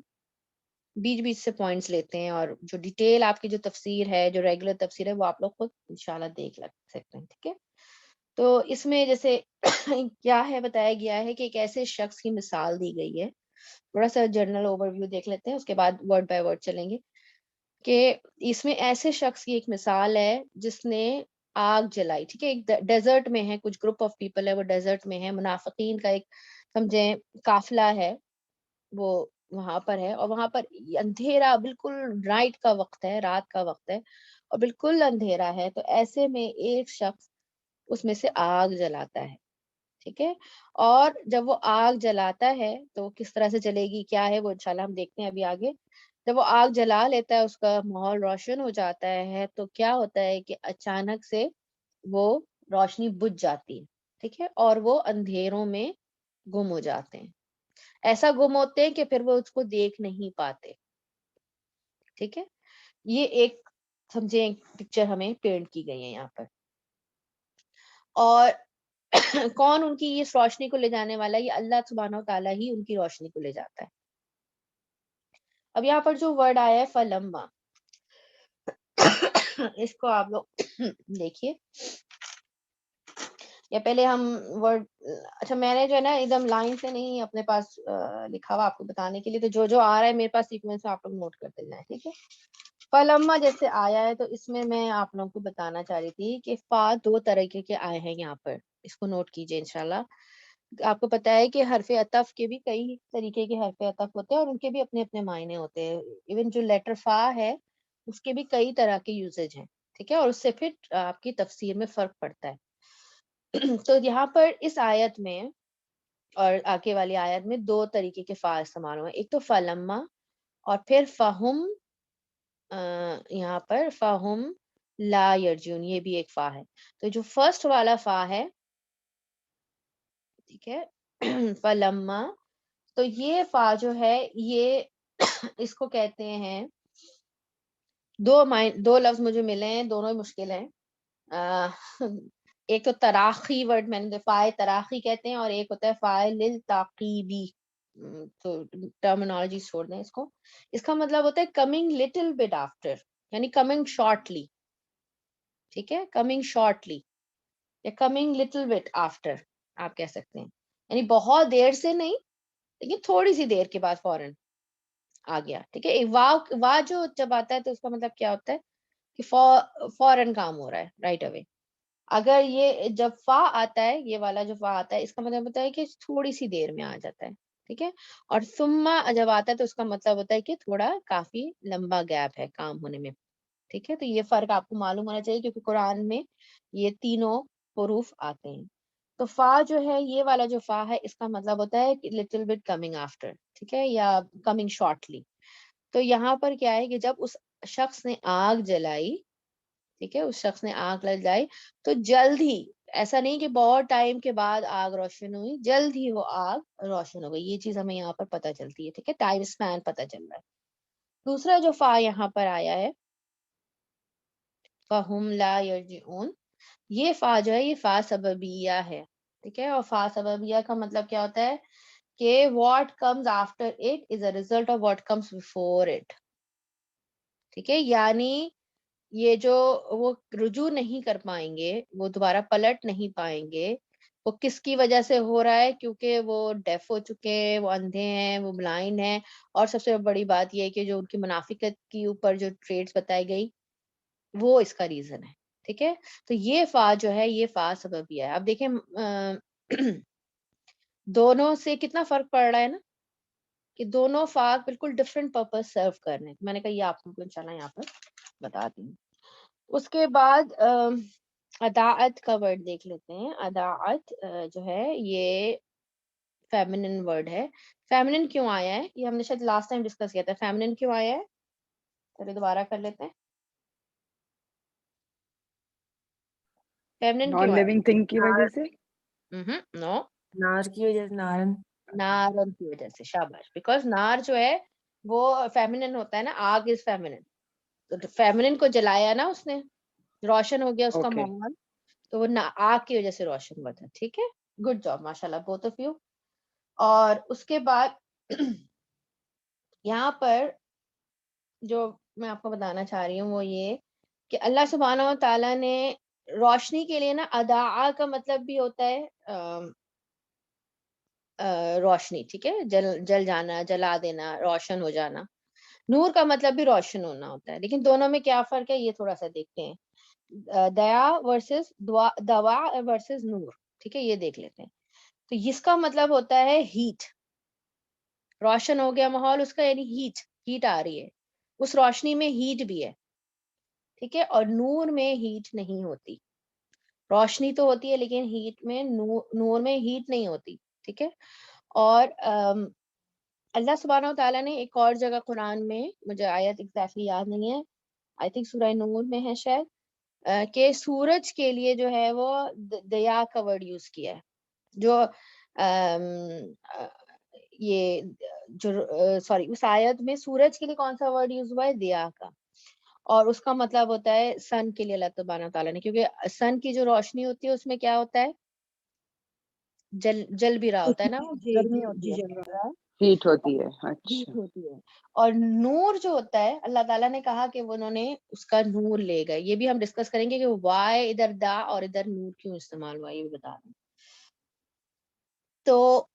بیچ سے پوائنٹس لیتے ہیں، اور جو ڈیٹیل آپ کی جو تفسیر ہے، جو ریگولر تفسیر ہے، وہ آپ لوگ خود انشاءاللہ دیکھ سکتے ہیں. ٹھیک ہے. تو اس میں جیسے کیا ہے بتایا گیا ہے کہ ایک ایسے شخص کی مثال دی گئی ہے. تھوڑا سا جنرل اوور ویو دیکھ لیتے ہیں, اس کے بعد ورڈ بائی ورڈ چلیں گے. کہ اس میں ایسے شخص کی ایک مثال ہے جس نے آگ جلائی. ٹھیک ہے, ایک ڈیزرٹ میں ہے, کچھ گروپ آف پیپل ہے وہ ڈیزرٹ میں ہے, منافقین کا ایک سمجھیں قافلہ ہے وہ وہاں پر ہے, اور وہاں پر اندھیرا بالکل نائٹ کا وقت ہے, رات کا وقت ہے, اور بالکل اندھیرا ہے. تو ایسے میں ایک شخص اس میں سے آگ جلاتا ہے. ٹھیک ہے, اور جب وہ آگ جلاتا ہے تو کس طرح سے جلے گی, کیا ہے وہ انشاءاللہ ہم دیکھتے ہیں ابھی آگے. جب وہ آگ جلا لیتا ہے, اس کا ماحول روشن ہو جاتا ہے, تو کیا ہوتا ہے کہ اچانک سے وہ روشنی بجھ جاتی ہے. ٹھیک ہے, اور وہ اندھیروں میں گم ہو جاتے ہیں. ایسا گم ہوتے ہیں کہ پھر وہ اس کو دیکھ نہیں پاتے. ٹھیک ہے, یہ ایک سمجھیں پکچر ہمیں پینٹ کی گئی ہے یہاں پر. اور کون ان کی اس روشنی کو لے جانے والا ہے, یہ اللہ سبحانہ و تعالیٰ ہی ان کی روشنی کو لے جاتا ہے. اب یہاں پر جو ورڈ آیا ہے فلما, اس کو آپ لوگ دیکھیے, یا پہلے ہم ورڈ, اچھا میں نے جو ہے نا ایک دم لائن سے نہیں اپنے پاس لکھا ہوا آپ کو بتانے کے لیے, تو جو آ رہا ہے میرے پاس سیکوینس آپ لوگ نوٹ کرتے جائیں. ٹھیک ہے, فلما جیسے آیا ہے, تو اس میں آپ لوگوں کو بتانا چاہ رہی تھی کہ فا دو طریقے کے آئے ہیں یہاں پر, اس کو نوٹ کیجئے انشاءاللہ. آپ کو پتا ہے کہ حرف عطف کے بھی کئی طریقے کے حرف عطف ہوتے ہیں, اور ان کے بھی اپنے اپنے معنی ہوتے ہیں. ایون جو لیٹر فا ہے اس کے بھی کئی طرح کے یوزیج ہیں. ٹھیک ہے, اور اس سے پھر آپ کی تفسیر میں فرق پڑتا ہے. تو یہاں پر اس آیت میں اور آگے والی آیت میں دو طریقے کے فا استعمال ہوئے. ایک تو فلما, اور پھر فہم, یہاں پر فہم لا یرجون, یہ بھی ایک فا ہے. تو جو فرسٹ والا فا ہے, ٹھیک ہے, فلما, تو یہ فا جو ہے یہ اس کو کہتے ہیں, دو لفظ مجھے ملے ہیں, دونوں ہی مشکل ہیں. ایک تو تراخی ورڈ میں نے فائے تراخی کہتے ہیں, اور ایک ہوتا ہے فائے للتعقیبی. تو ٹرمینالوجی چھوڑ دیں اس کو. اس کا مطلب ہوتا ہے کمنگ لٹل بٹ آفٹر, یعنی کمنگ شارٹلی. ٹھیک ہے, کمنگ شارٹلی یا کمنگ لٹل بٹ آفٹر آپ کہہ سکتے ہیں, یعنی بہت دیر سے نہیں لیکن تھوڑی سی دیر کے بعد فوراً آ گیا. ٹھیک ہے, وا جو جب آتا ہے تو اس کا مطلب کیا ہوتا ہے کہ فوراً کام ہو رہا ہے, رائٹ اوے. اگر یہ جب فا آتا ہے, یہ والا جو فا آتا ہے, اس کا مطلب ہوتا ہے کہ تھوڑی سی دیر میں آ جاتا ہے. ٹھیک ہے, اور ثم جب آتا ہے تو اس کا مطلب ہوتا ہے کہ تھوڑا کافی لمبا گیپ ہے کام ہونے میں. ٹھیک ہے, تو یہ فرق آپ کو معلوم ہونا چاہیے کیونکہ قرآن میں یہ تینوں حروف آتے ہیں. تو فا جو ہے, یہ والا جو فا ہے, اس کا مطلب ہوتا ہے کہ لٹل بٹ کمنگ آفٹر. ٹھیک ہے, یا کمنگ شارٹلی. تو یہاں پر کیا ہے کہ جب اس شخص نے آگ جلائی, ٹھیک ہے, اس شخص نے آگ جلائی, تو جلد ہی, ایسا نہیں کہ بہت ٹائم کے بعد آگ روشن ہوئی, جلد ہی وہ آگ روشن ہو گئی. یہ چیز ہمیں یہاں پر پتہ چلتی ہے. ٹھیک ہے, ٹائم اسپین پتہ چل رہا ہے. دوسرا جو فا یہاں پر آیا ہے فہم لا یرجعون, یہ فا جو ہے یہ فا سببیہ ہے. ٹھیک ہے, اور فا سببیہ کا مطلب کیا ہوتا ہے کہ what comes after it is a result of what comes before it. ٹھیک ہے, یعنی یہ جو وہ رجوع نہیں کر پائیں گے, وہ دوبارہ پلٹ نہیں پائیں گے. وہ کس کی وجہ سے ہو رہا ہے, کیونکہ وہ ڈیف ہو چکے ہیں, وہ اندھے ہیں, وہ بلائنڈ ہیں, اور سب سے بڑی بات یہ ہے کہ جو ان کی منافقت کی اوپر جو ٹریٹس بتائی گئی وہ اس کا ریزن ہے. ٹھیک ہے, تو یہ فا جو ہے یہ فا سببیہ ہے. اب دیکھیں دونوں سے کتنا فرق پڑ رہا ہے نا, کہ دونوں فا بالکل ڈفرینٹ پرپز سرو کر رہے ہیں. میں نے کہا یہ آپ کو انشاءاللہ یہاں پر بتا دیں. اس کے بعد اطاعت کا ورڈ دیکھ لیتے ہیں. اطاعت جو ہے یہ فیمنن ورڈ ہے. فیمنن کیوں آیا ہے, یہ ہم نے شاید لاسٹ ٹائم ڈسکس کیا تھا. فیمنن کیوں آیا ہے, چلے دوبارہ کر لیتے ہیں. فیمنن نان کیوں آیا لیونگ تھنگ کی وجہ سے. نو, نار کی وجہ سے, نارن کی وجہ سے. شاباش, بیکاز نار جو ہے وہ فیمنن ہوتا ہے نا, آگ از فیمنن. تو فیمنن کو جلایا نا اس نے, روشن ہو گیا اس کا اوکے, ماحول, تو وہ آگ کی وجہ سے روشن ہوا تھا. ٹھیک ہے, گڈ جاب, ماشاء اللہ بوتھ آف یو. اور اس کے بعد یہاں پر جو میں آپ کو بتانا چاہ رہی ہوں وہ یہ کہ اللہ سبحانہ و تعالیٰ نے روشنی کے لیے نا ادا کا مطلب بھی ہوتا ہے روشنی, ٹھیک ہے, جل جانا, جلا دینا, روشن ہو جانا. نور کا مطلب بھی روشن ہونا ہوتا ہے, لیکن دونوں میں کیا فرق ہے یہ تھوڑا سا دیکھتے ہیں. دیا ورسز دوا ورسز نور, ٹھیک ہے, یہ دیکھ لیتے ہیں. تو اس کا مطلب ہوتا ہے ہیٹ, روشن ہو گیا ماحول اس کا, یعنی ہیٹ آ رہی ہے, اس روشنی میں ہیٹ بھی ہے, ٹھیک ہے. اور نور میں ہیٹ نہیں ہوتی, روشنی تو ہوتی ہے لیکن ہیٹ میں نور میں ہیٹ نہیں ہوتی, ٹھیک ہے. اور اللہ سبحانہ و تعالیٰ نے ایک اور جگہ قرآن میں, مجھے آیت ایگزیکٹلی یاد نہیں ہے, آئی تھنک سورہ نور میں ہے شاید, کہ سورج کے لیے جو ہے وہ دیا کا ورڈ یوز کیا ہے, جو یہ جو سوری اس آیت میں سورج کے لیے کون سا ورڈ یوز ہوا ہے, دیا کا, اور اس کا مطلب ہوتا ہے سن کے لیے اللہ سبحانہ تعالیٰ نے, کیونکہ سن کی جو روشنی ہوتی ہے اس میں کیا ہوتا ہے, جل بھی رہا ہوتا ہے نا, گرمی ہوتی ہے, ہیٹ ہوتی ہے. اچھا, ہیٹ ہوتی ہے. اور نور جو ہوتا ہے اللہ تعالیٰ نے کہا کہ وہ انہوں نے اس کا نور لے گئے, یہ بھی ہم ڈسکس کریں گے کہ وائے ادھر دا اور ادھر نور کیوں استعمال ہوا, یہ بھی بتا دیں. تو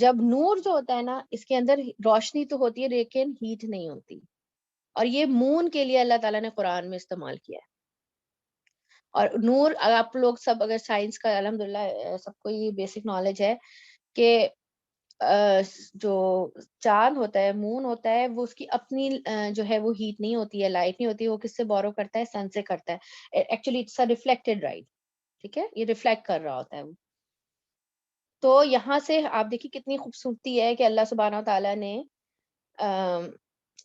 جب نور جو ہوتا ہے نا اس کے اندر روشنی تو ہوتی ہے لیکن ہیٹ نہیں ہوتی, اور یہ مون کے لیے اللہ تعالیٰ نے قرآن میں استعمال کیا ہے. اور نور, آپ لوگ سب اگر سائنس کا الحمدللہ سب کو یہ بیسک نالج ہے کہ جو چاند ہوتا ہے, مون ہوتا ہے, وہ اس کی اپنی جو ہے وہ ہیٹ نہیں ہوتی ہے, لائٹ نہیں ہوتی ہے, وہ کس سے بورو کرتا ہے, سن سے کرتا ہے. Actually it's a reflected right, ٹھیک ہے, یہ ریفلیکٹ کر رہا ہوتا ہے وہ. تو یہاں سے آپ دیکھیے کتنی خوبصورتی ہے کہ اللہ سبحانہ و تعالیٰ نے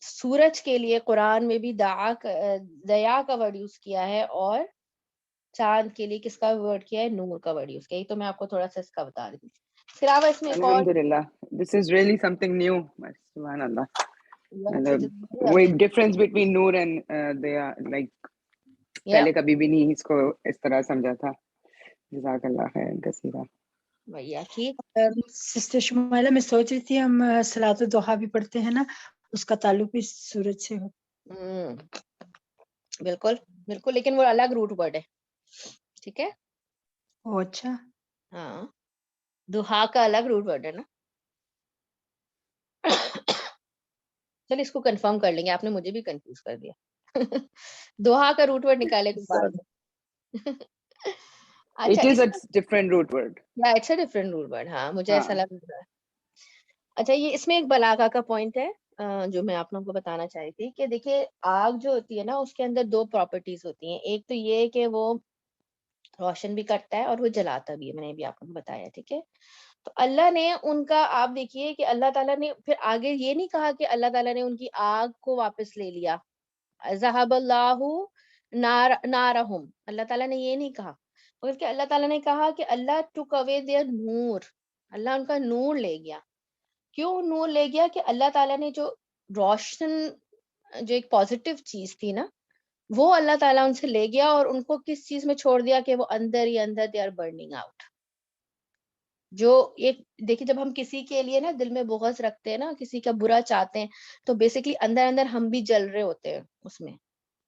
سورج کے لیے قرآن میں بھی دیا کا ورڈ یوز کیا ہے, اور چاند کے لیے کس کا ورڈ کیا ہے, نور کا ورڈ یوز کیا ہے. تو میں آپ کو تھوڑا سا اس کا بتا دوں. پھر آپ اس میں ایک اور الحمدللہ, this is really something new. سبحان اللہ. وہی ڈفرنس بٹوین نور اینڈ دیا, لائک پہلے کبھی بھی نہیں اس کو اس طرح سمجھا تھا. جزاک اللہ خیر کثیرا. بھیا ٹھیک. سسٹر شمائلہ, میں سوچ رہی تھی ہم صلاۃ الضحیٰ بھی پڑھتے ہیں نا, اس کا تعلق بھی سورج سے ہو. بالکل بالکل, لیکن وہ الگ روٹ ورڈ ہے, ٹھیک ہے. او اچھا, ہاں, دوحا کا الگ روٹ ورڈ ہے نا. چل اس کو کنفرم کر لیں گے, آپ نے مجھے بھی کنفیوز کر دیا. دوحا کا روٹ ورڈ نکالے کے بعد. اچھا, It is a different root word. یا it's a different root word, ہاں مجھے ایسا ہاں. لگ رہا ہے. اچھا, یہ اس میں ایک بلاغہ کا پوائنٹ ہے جو میں آپ لوگوں کو بتانا چاہی تھی, کہ دیکھیے آگ جو ہوتی ہے نا اس کے اندر دو پراپرٹیز ہوتی ہیں. ایک تو یہ کہ وہ روشن بھی کرتا ہے اور وہ جلاتا بھی ہے, میں نے بھی آپ کو بتایا, ٹھیک ہے. تو اللہ نے ان کا, آپ دیکھیے کہ اللہ تعالیٰ نے پھر آگے یہ نہیں کہا کہ اللہ تعالیٰ نے ان کی آگ کو واپس لے لیا, ذہب اللہ نارہم, اللہ تعالیٰ نے یہ نہیں کہا, بلکہ اللہ تعالیٰ نے کہا کہ اللہ ٹک اوے دیئر نور, اللہ ان کا نور لے گیا. کیوں نور لے گیا؟ کہ اللہ تعالیٰ نے جو روشن, جو ایک پازیٹیو چیز تھی نا, وہ اللہ تعالیٰ ان سے لے گیا, اور ان کو کس چیز میں چھوڑ دیا کہ وہ اندر ہی اندر دے آر برننگ آؤٹ. جو ایک دیکھیے, جب ہم کسی کے لیے نا دل میں بغض رکھتے ہیں نا, کسی کا برا چاہتے ہیں, تو بیسیکلی اندر اندر ہم بھی جل رہے ہوتے ہیں اس میں,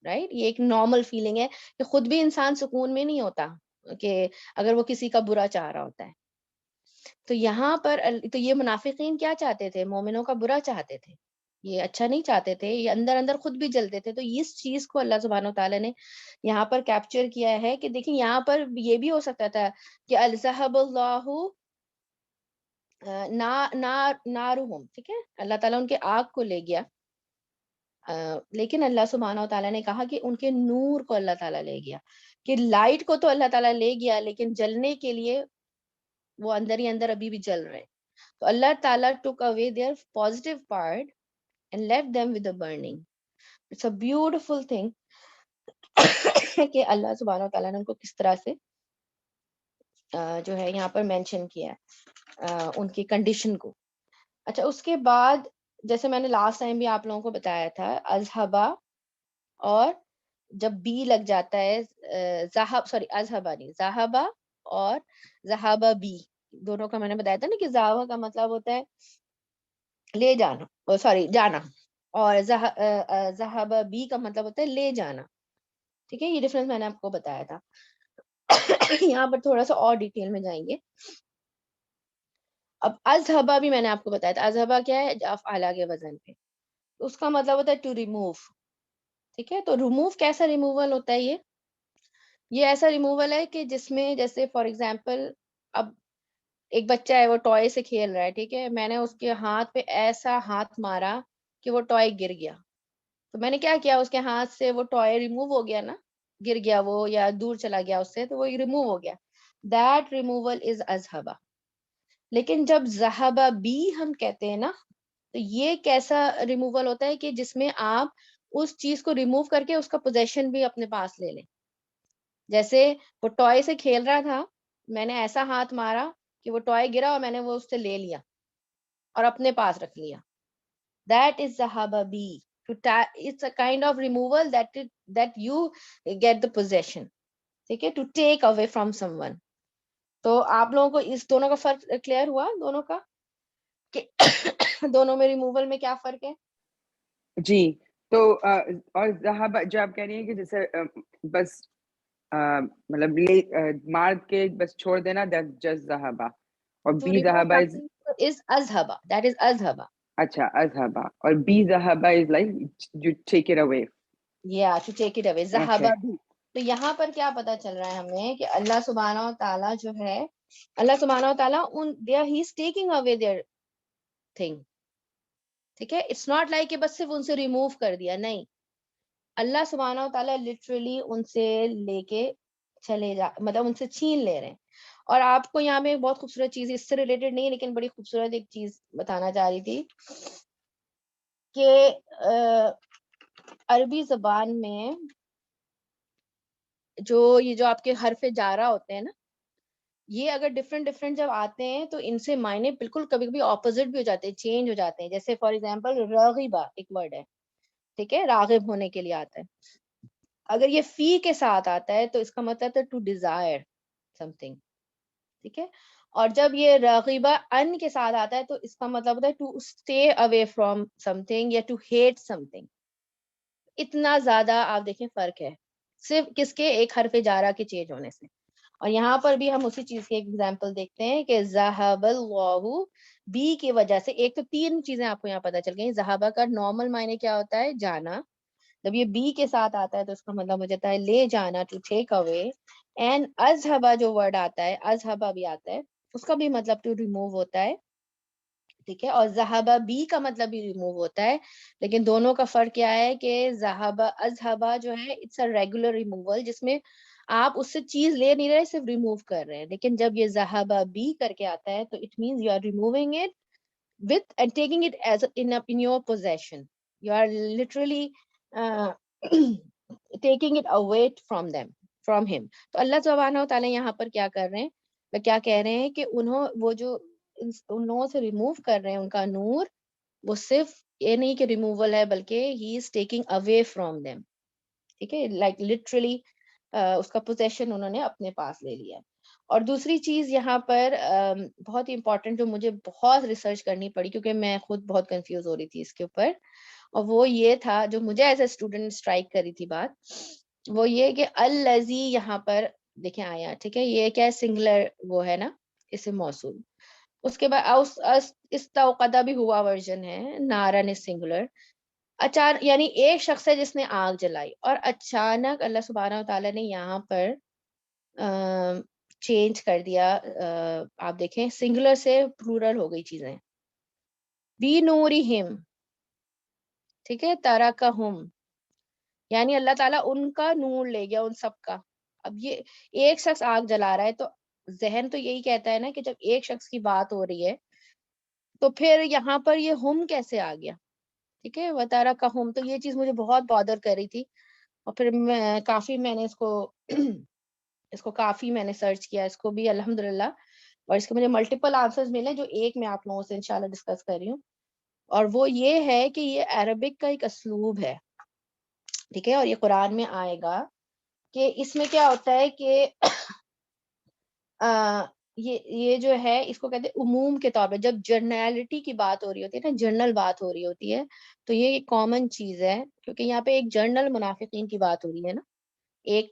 رائٹ. یہ ایک نارمل فیلنگ ہے کہ خود بھی انسان سکون میں نہیں ہوتا کہ اگر وہ کسی کا برا چاہ رہا ہوتا ہے. تو یہاں پر تو یہ منافقین کیا چاہتے تھے, مومنوں کا برا چاہتے تھے, یہ اچھا نہیں چاہتے تھے, یہ اندر اندر خود بھی جلتے تھے. تو اس چیز کو اللہ سبحانہ و تعالیٰ نے یہاں پر کیپچر کیا ہے کہ دیکھیں یہاں پر یہ بھی ہو سکتا تھا کہ الذهب اللہ نارہم, ٹھیک ہے, اللہ تعالیٰ ان کے آگ کو لے گیا, لیکن اللہ سبحانہ و تعالیٰ نے کہا کہ ان کے نور کو اللہ تعالیٰ لے گیا. کہ لائٹ کو تو اللہ تعالیٰ لے گیا, لیکن جلنے کے لیے وہ اندر ہی اندر ابھی بھی جل رہے. تو اللہ تعالیٰ took away their positive part and left them with the burning. It's a beautiful thing کہ اللہ سبحانہ و تعالیٰ نے ان کو کس طرح سے جو ہے یہاں پر مینشن کیا ہے ان کی کنڈیشن کو. اچھا, اس کے بعد جیسے میں نے لاسٹ ٹائم بھی آپ لوگوں کو بتایا تھا, اذہبا, اور جب بی لگ جاتا ہے, اذہبا نہیں, ذہبا اور ذہبا بی, دونوں کا میں نے بتایا تھا نا کہ ذہبا کا مطلب ہوتا ہے لے جانا, جانا, اور ذہبا بی کا مطلب ہوتا ہے لے جانا, ٹھیک ہے. یہ ڈفرنس میں نے آپ کو بتایا تھا. یہاں پر تھوڑا سا اور ڈیٹیل میں جائیں گے. اب اذہبا بھی میں نے آپ کو بتایا تھا. اذہبا کیا ہے؟ افعال کے وزن پہ. اس کا مطلب ہوتا ہے ٹو ریموو. ٹھیک ہے, تو ریموو کیسا ریموول ہوتا ہے؟ یہ ایسا ریموول ہے کہ جس میں جیسے فار ایگزامپل اب ایک بچہ ہے, وہ ٹوائے سے کھیل رہا ہے, ٹھیک ہے, میں نے اس کے ہاتھ پہ ایسا ہاتھ مارا کہ وہ ٹوائے گر گیا. تو میں نے کیا کیا, اس کے ہاتھ سے وہ ٹوائے ریموو ہو گیا نا, گر گیا وہ یا دور چلا گیا اس سے, تو وہ ریموو ہو گیا. دیٹ ریموول از اذہبا. لیکن جب ذہبا بی ہم کہتے ہیں نا, تو یہ کیسا ریموول ہوتا ہے کہ جس میں آپ اس چیز کو ریموو کر کے اس کا پوزیشن بھی اپنے پاس لے لیں. جیسے وہ ٹوائے سے کھیل رہا تھا, میں نے ایسا ہاتھ مارا کہ وہ ٹوائے گرا اور میں نے وہ اس سے لے لیا اور اپنے پاس رکھ لیا. That is ذہبا B. It's a kind of removal that you get the possession. ٹھیک ہے, to take away from someone. تو آپ لوگوں کو اس دونوں کا فرق کلیئر ہوا, دونوں کا کہ دونوں میں ریموول میں کیا فرق ہے؟ جی. تو اور ذہبا جو آپ کہہ رہی ہیں کہ جیسے بس مطلب مار کے بس چھوڑ دینا, that's just ذہبا. اور To بی remove ذہبا something is اذہبا. That is اذہبا. اچھا اذہبا. اور بی ذہبا is like you take it away. Yeah, to take it away. ذہبا Okay. بھی. تو یہاں پر کیا پتا چل رہا ہے ہمیں کہ اللہ سبحانہ و تعالیٰ جو ہے, اللہ سبحانہ و تعالیٰ he is taking away their thing. ٹھیک ہے, اٹس ناٹ لائک کہ بس صرف ان سے ریموو کر دیا, نہیں. اللہ سبحانہ و تعالیٰ لٹرلی ان سے لے کے چلے مطلب ان سے چھین لے رہے ہیں. اور آپ کو یہاں میں بہت خوبصورت چیز, اس سے ریلیٹڈ نہیں لیکن بڑی خوبصورت ایک چیز بتانا چاہ رہی تھی کہ عربی زبان میں جو آپ کے حرف جارہ ہوتے ہیں نا, یہ اگر ڈفرینٹ جب آتے ہیں تو ان سے معنی بالکل کبھی کبھی اپوزٹ بھی ہو جاتے ہیں, چینج ہو جاتے ہیں. جیسے فار ایگزامپل راغبہ ایک ورڈ ہے, ٹھیک ہے, راغب ہونے کے لیے آتا ہے. اگر یہ فی کے ساتھ آتا ہے تو اس کا مطلب ہے ٹو ڈیزائر سم تھنگ, ٹھیک ہے. اور جب یہ راغبہ ان کے ساتھ آتا ہے تو اس کا مطلب ہوتا ہے to stay away from something یا ٹو ہیٹ سم تھنگ. اتنا زیادہ آپ دیکھیں فرق ہے صرف کس کے, ایک حرف جارہ کے چینج ہونے سے. اور یہاں پر بھی ہم اسی چیز کی ایک ایگزامپل دیکھتے ہیں کہ ذہب اللہ بی کی وجہ سے. ایک تو تین چیزیں آپ کو یہاں پتہ چل گئی. ذہبہ کا نارمل معنی کیا ہوتا ہے؟ جانا. جب یہ بی کے ساتھ آتا ہے تو اس کا مطلب ہو جاتا ہے لے جانا, ٹو ٹیک اوے. اینڈ اذہبا جو ورڈ آتا ہے, اذہبا بھی آتا ہے, اس کا بھی مطلب ٹو ریموو ہوتا ہے, ٹھیک ہے. اور ذہبا بی کا مطلب بھی ریموو ہوتا ہے. لیکن دونوں کا فرق کیا ہے کہ ذہبا اذہبا جو ہے اٹس اے ریگولر ریموول, جس میں آپ اس سے چیز لے نہیں رہے, صرف ریموو کر رہے ہیں. لیکن جب یہ ذہبا بی کر کے آتا ہے تو it means you are removing it with and taking it as in your possession. You are literally taking it away from him. تو اللہ سبحانہ و تعالیٰ یہاں پر کیا کر رہے ہیں, کیا کہہ رہے ہیں کہ وہ جو ان لوگوں سے ریموو کر رہے ہیں ان کا نور, وہ صرف یہ نہیں کہ ریموول ہے بلکہ he is taking away from them. ٹھیک ہے, لائک لٹرلی اس کا پوزیشن انہوں نے اپنے پاس لے لیا. اور دوسری چیز یہاں پر بہت ہی امپورٹنٹ, جو مجھے بہت ریسرچ کرنی پڑی کیونکہ میں خود بہت کنفیوز ہو رہی تھی اس کے اوپر, اور وہ یہ تھا جو مجھے ایز اے اسٹوڈنٹ اسٹرائک کری تھی بات, وہ یہ کہ الذی یہاں پر دیکھیں آیا, ٹھیک ہے, یہ کیا ہے؟ سنگولر وہ ہے نا, اسم موصول. اس کے بعد استوقدہ بھی ہوا ورژن ہے, نارن از سنگولر. اچانک یعنی ایک شخص ہے جس نے آگ جلائی, اور اچانک اللہ سبحانہ و تعالیٰ نے یہاں پر چینج کر دیا. آپ دیکھیں سنگولر سے پلورل ہو گئی چیزیں. بی نورہم, ٹھیک ہے, ترکہم, یعنی اللہ تعالیٰ ان کا نور لے گیا, ان سب کا. اب یہ ایک شخص آگ جلا رہا ہے تو ذہن تو یہی کہتا ہے نا کہ جب ایک شخص کی بات ہو رہی ہے تو پھر یہاں پر یہ ہم کیسے آ گیا؟ ٹھیک ہے, وترکہم. تو یہ چیز مجھے بہت بادر کر رہی تھی, اور پھر میں نے اس کو کافی میں نے سرچ کیا اس کو بھی الحمدللہ, اور اس کے مجھے ملٹیپل آنسرز ملے جو ایک میں آپ لوگوں سے انشاءاللہ ڈسکس کر رہی ہوں. اور وہ یہ ہے کہ یہ عربک کا ایک اسلوب ہے, ٹھیک ہے, اور یہ قرآن میں آئے گا کہ اس میں کیا ہوتا ہے کہ یہ جو ہے اس کو کہتے ہیں عموم کے طور پہ, جب جرنیلٹی کی بات ہو رہی ہوتی ہے نا, جنرل بات ہو رہی ہوتی ہے, تو یہ ایک کامن چیز ہے, کیونکہ یہاں پہ ایک جنرل منافقین کی بات ہو رہی ہے نا, ایک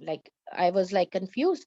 like I was like confused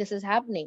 this is happening.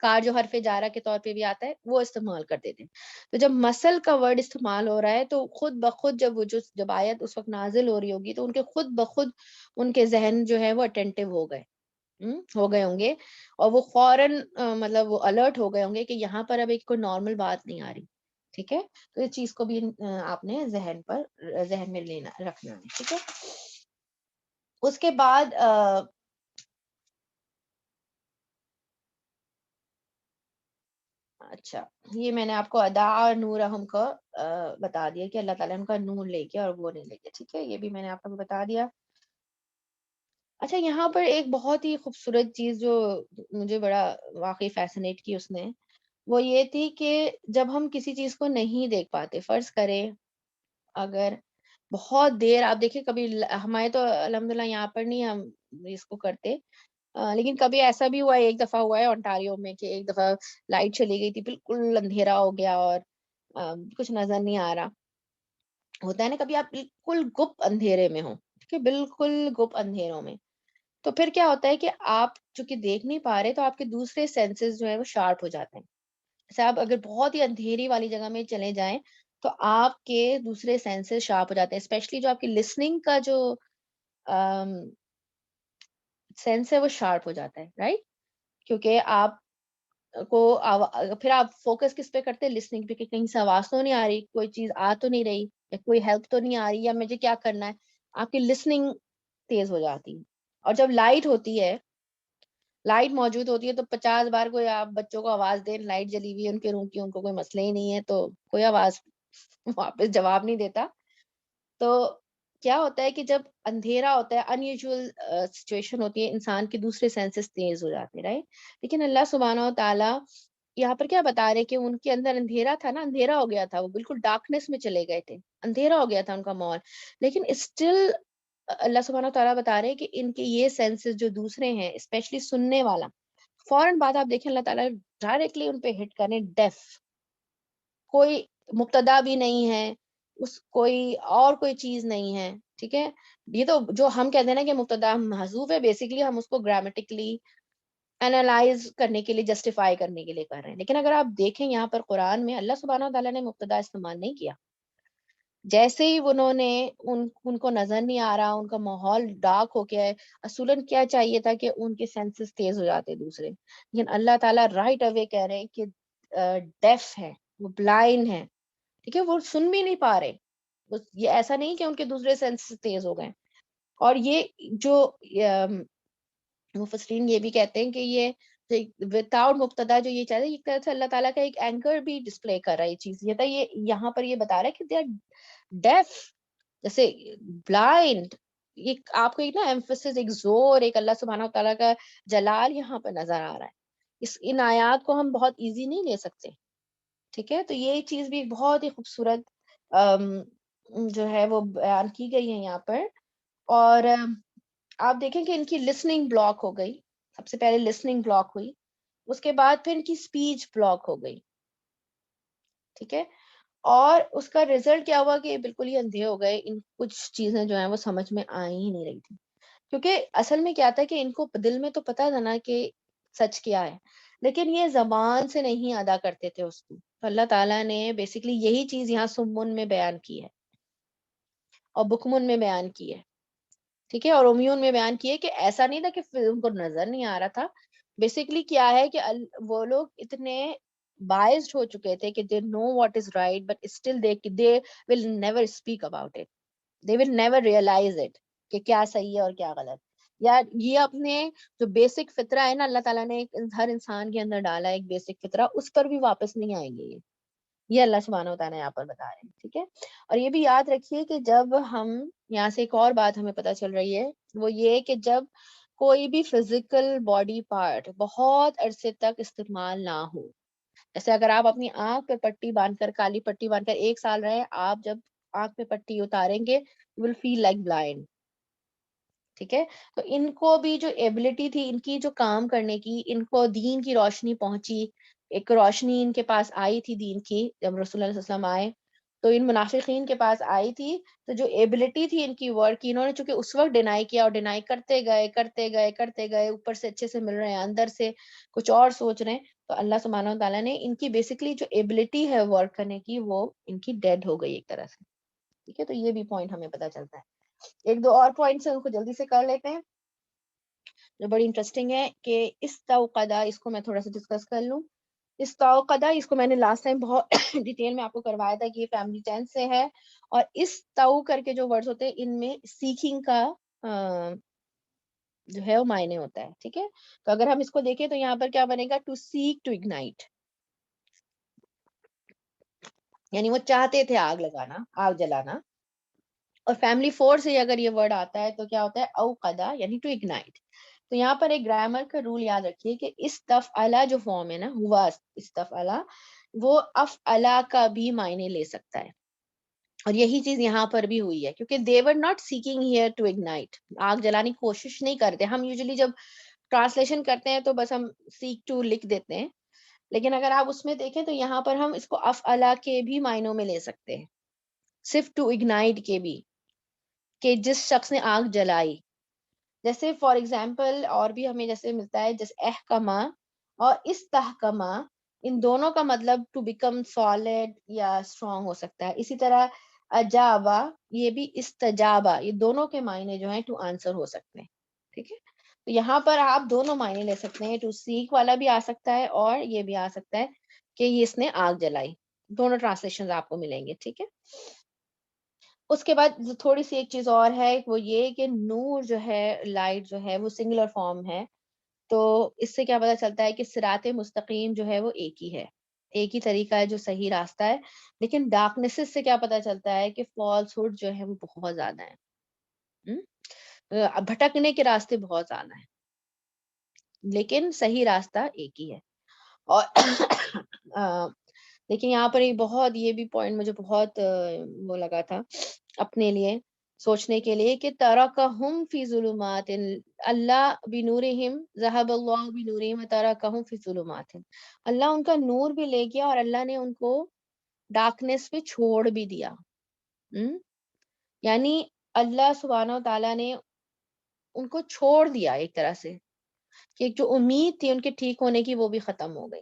کار جو حرف جارہ کے طور پہ بھی آتا ہے وہ استعمال کر دیتے ہیں. تو جب مسل کا ورڈ استعمال ہو رہا ہے تو خود بخود جب آیت اس وقت نازل ہو رہی ہوگی تو ان کے خود بخود ان کے ذہن جو ہے وہ اٹینٹیو ہو گئے ہوں گے, اور وہ فوراً مطلب وہ الرٹ ہو گئے ہوں گے کہ یہاں پر اب ایک کوئی نارمل بات نہیں آ رہی. ٹھیک ہے, تو اس چیز کو بھی آپ نے ذہن میں رکھنا ہے. ٹھیک ہے, اس کے بعد اچھا یہ میں نے آپ کو ادا نورہم کا بتا دیا کہ اللہ تعالیٰ ان کا نور لے کے اور وہ نہیں لے کے. ٹھیک ہے, یہ بھی میں نے آپ کو بتا دیا. اچھا یہاں پر ایک بہت ہی خوبصورت چیز جو مجھے بڑا واقعی فیسنیٹ کی اس نے, وہ یہ تھی کہ جب ہم کسی چیز کو نہیں دیکھ پاتے, فرض کریں اگر بہت دیر آپ دیکھیں, کبھی ہمارے تو الحمدللہ یہاں پر نہیں ہم اس کو کرتے, لیکن کبھی ایسا بھی ہوا ہے, ایک دفعہ ہوا ہے اونٹاریو میں کہ ایک دفعہ لائٹ چلی گئی تھی, بالکل اندھیرا ہو گیا اور کچھ نظر نہیں آ رہا. ہوتا ہے نا کبھی آپ بالکل گپ اندھیرے میں ہو, ٹھیک ہے, بالکل گپ اندھیروں میں, تو پھر کیا ہوتا ہے کہ آپ چونکہ دیکھ نہیں پا رہے تو آپ کے دوسرے سینسز جو ہے وہ شارپ ہو جاتے ہیں. جیسے آپ اگر بہت ہی اندھیری والی جگہ میں چلے جائیں تو آپ کے دوسرے سینسز شارپ ہو جاتے ہیں, اسپیشلی جو آپ کی لسننگ کا جو سینس ہے وہ شارپ ہو جاتا ہے, رائٹ, کیونکہ آپ کو پھر آپ فوکس کس پہ کرتے ہیں, لسننگ پہ, کہ کہیں سے آواز تو نہیں آ رہی, کوئی چیز آ تو نہیں رہی, یا کوئی ہیلپ تو نہیں آ رہی, یا مجھے کیا کرنا ہے. آپ کی لسننگ تیز ہو جاتی ہے. اور جب لائٹ ہوتی ہے, لائٹ موجود ہوتی ہے تو 50 بار کوئی آپ بچوں کو آواز دیں, لائٹ جلی ہوئی ہے ان کے روم کی, ان کو کوئی مسئلہ ہی نہیں ہے, تو کوئی آواز واپس جواب نہیں دیتا. تو کیا ہوتا ہے کہ جب اندھیرا ہوتا ہے, ان یوزول سچویشن ہوتی ہے, انسان کے دوسرے سینسز تیز ہو جاتے ہیں, رائٹ. لیکن اللہ سبحانہ و تعالیٰ یہاں پر کیا بتا رہے کہ ان کے اندر اندھیرا تھا نا, اندھیرا ہو گیا تھا, وہ بالکل ڈارکنیس میں چلے گئے تھے, اندھیرا ہو گیا تھا ان کا ماحول, لیکن اسٹل اللہ سبحانہ و تعالیٰ بتا رہے کہ ان کے یہ سینسز جو دوسرے ہیں, اسپیشلی سننے والا, فوراً بات آپ دیکھیں اللہ تعالیٰ ڈائریکٹلی ان پہ ہٹ کریں, ڈیف, کوئی مبتدا بھی نہیں ہے, کوئی چیز نہیں ہے. ٹھیک ہے, یہ تو جو ہم کہتے ہیں نا کہ مبتدا محذوف ہے, بیسیکلی ہم اس کو گرامیٹکلی اینالائز کرنے کے لیے, جسٹیفائی کرنے کے لیے کر رہے ہیں. لیکن اگر آپ دیکھیں یہاں پر قرآن میں اللہ سبحانہ و تعالیٰ نے مبتدا استعمال نہیں کیا. جیسے ہی انہوں نے ان کو نظر نہیں آ رہا, ان کا ماحول ڈارک ہو گیا ہے, اصولاً کیا چاہیے تھا کہ ان کے سینسز تیز ہو جاتے دوسرے, لیکن اللہ تعالیٰ رائٹ اوے کہہ رہے ہیں کہ ڈیف ہے, وہ بلائنڈ ہے, ٹھیک ہے, وہ سن بھی نہیں پا رہے. یہ ایسا نہیں کہ ان کے دوسرے سینسز تیز ہو گئے. اور یہ جو مفسرین یہ بھی کہتے ہیں کہ یہ وداؤٹ مبتدا جو یہ چاہتے ہیں, ایک طرح سے اللہ تعالیٰ کا ایک اینکر بھی ڈسپلے کر رہا ہے. یہ چیز یہ تھا, یہ یہاں پر یہ بتا رہا ہے کہ دے آر ڈیف, جیسے بلائنڈ. یہ آپ کو ایک نا ایمفسس, ایک زور, ایک اللہ سبحانہ و تعالیٰ کا جلال یہاں پہ نظر آ رہا ہے. ان آیات کو ہم بہت ایزی نہیں لے سکتے. ٹھیک ہے, تو یہ چیز بھی بہت ہی خوبصورت جو ہے وہ بیان کی گئی ہے یہاں پر. اور آپ دیکھیں کہ ان کی لسننگ بلاک ہو گئی, سب سے پہلے لسننگ بلاک ہوئی, اس کے بعد پھر ان کی اسپیچ بلاک ہو گئی. ٹھیک ہے, اور اس کا ریزلٹ کیا ہوا کہ بالکل ہی اندھے ہو گئے, ان کچھ چیزیں جو ہیں وہ سمجھ میں آ ہی نہیں رہی تھی. کیونکہ اصل میں کیا تھا کہ ان کو دل میں تو پتا تھا نا کہ سچ کیا ہے, لیکن یہ زبان سے نہیں ادا کرتے تھے اس کو. تو اللہ تعالیٰ نے بیسیکلی یہی چیز یہاں سمن میں بیان کی ہے اور بکمن میں بیان کی ہے. ٹھیک ہے, اور امیون میں بیان کی ہے کہ ایسا نہیں تھا کہ ان کو نظر نہیں آ رہا تھا. بیسیکلی کیا ہے کہ وہ لوگ اتنے biased ہو چکے تھے کہ they know what is right but still they will never speak about it, they will never realize it کہ کیا صحیح ہے اور کیا غلط. یا یہ اپنے جو بیسک فطرہ ہے نا, اللہ تعالیٰ نے ہر انسان کے اندر ڈالا ایک بیسک فطرہ, اس پر بھی واپس نہیں آئیں گے. یہ اللہ سبحانہ و تعالیٰ یہاں پر بتا رہے ہیں. ٹھیک ہے, اور یہ بھی یاد رکھیے کہ جب ہم یہاں سے ایک اور بات ہمیں پتہ چل رہی ہے, وہ یہ کہ جب کوئی بھی فزیکل باڈی پارٹ بہت عرصے تک استعمال نہ ہو, جیسے اگر آپ اپنی آنکھ پہ پٹی باندھ کر, کالی پٹی باندھ کر 1 سال رہے, آپ جب آنکھ پہ پٹی اتاریں گے you will feel like blind. ٹھیک ہے, تو ان کو بھی جو ایبلٹی تھی ان کی جو کام کرنے کی, ان کو دین کی روشنی پہنچی, ایک روشنی ان کے پاس آئی تھی دین کی, جب رسول اللہ صلی اللہ علیہ وسلم آئے تو ان منافقین کے پاس آئی تھی. تو جو ایبلٹی تھی ان کی ورڈ کی, انہوں نے چونکہ اس وقت ڈینائی کیا, اور ڈینائی کرتے گئے, اوپر سے اچھے سے مل رہے ہیں, اندر سے کچھ اور سوچ رہے ہیں, تو اللہ سبحانہ و تعالیٰ نے ان کی بیسکلی جو ایبلٹی ہے ورک کرنے کی وہ ان کی ڈیڈ ہو گئی ایک طرح سے. ٹھیک ہے, تو یہ بھی پوائنٹ ہمیں پتہ چلتا ہے. ایک دو اور پوائنٹس ہیں ان کو جلدی سے کر لیتے ہیں جو بڑی انٹرسٹنگ ہے کہ استوقدا, اس کو میں تھوڑا سا ڈسکس کر لوں. استوقدا, اس کو میں نے لاسٹ ٹائم بہت ڈیٹیل میں آپ کو کروایا تھا کہ یہ فیملی ٹینس سے ہے, اور استو کر کے جو ورڈز ہوتے ہیں ان میں سیکھنگ کا جو ہے وہ معنی ہوتا ہے. ٹھیک ہے, تو اگر ہم اس کو دیکھیں تو یہاں پر کیا بنے گا, ٹو سیک ٹو اگنائٹ, یعنی وہ چاہتے تھے آگ لگانا, آگ جلانا. اور فیملی فور سے اگر یہ ورڈ آتا ہے تو کیا ہوتا ہے, اوقدا یعنی ٹو اگنائٹ. تو یہاں پر ایک گرامر کا رول یاد رکھیے کہ استفعلا جو فارم ہے نا, ہوا استفعلا, وہ افعلا کا بھی معنی لے سکتا ہے. اور یہی چیز یہاں پر بھی ہوئی ہے, کیونکہ they were not seeking here to ignite, آگ جلانے کی کوشش نہیں کرتے. ہم یوزلی جب ٹرانسلیشن کرتے ہیں تو بس ہم seek to لکھ دیتے ہیں, لیکن اگر آپ اس میں دیکھیں تو یہاں پر ہم اس کو افعلا کے بھی معنوں میں لے سکتے ہیں, صرف to ignite کے بھی, کہ جس شخص نے آگ جلائی. جیسے فار ایگزامپل اور بھی ہمیں جیسے ملتا ہے, جیسے احکما اور استحکما, ان دونوں کا مطلب ٹو بیکم سالڈ یا اسٹرانگ ہو سکتا ہے. اسی طرح اجابا, یہ بھی استجابا, یہ دونوں کے معنی جو ہیں ٹو آنسر ہو سکتے ہیں. ٹھیک ہے, تو یہاں پر آپ دونوں معنی لے سکتے ہیں, ٹو سیک والا بھی آ سکتا ہے اور یہ بھی آ سکتا ہے کہ یہ اس نے آگ جلائی. دونوں ٹرانسلیشن آپ کو ملیں گے. ٹھیک ہے, اس کے بعد تھوڑی سی ایک چیز اور ہے, وہ یہ کہ نور جو ہے, لائٹ جو ہے, وہ سنگولر فارم ہے. تو اس سے کیا پتہ چلتا ہے کہ صراط مستقیم جو ہے وہ ایک ہی ہے, ایک ہی طریقہ ہے جو صحیح راستہ ہے. لیکن ڈارکنیسز سے کیا پتہ چلتا ہے کہ فالس ہوڈ جو ہے وہ بہت زیادہ ہے, بھٹکنے کے راستے بہت زیادہ ہیں, لیکن صحیح راستہ ایک ہی ہے. اور لیکن یہاں پر ایک بہت, یہ بھی پوائنٹ مجھے بہت وہ لگا تھا اپنے لیے سوچنے کے لیے, کہ ترکہم فی ظلمات, اللہ بنورہم ذہب اللہ بنورہم ترکہم فی ظلمات, اللہ ان کا نور بھی لے گیا اور اللہ نے ان کو ڈارکنیس میں چھوڑ بھی دیا. یعنی اللہ سبحانہ و تعالیٰ نے ان کو چھوڑ دیا ایک طرح سے, کہ جو امید تھی ان کے ٹھیک ہونے کی وہ بھی ختم ہو گئی.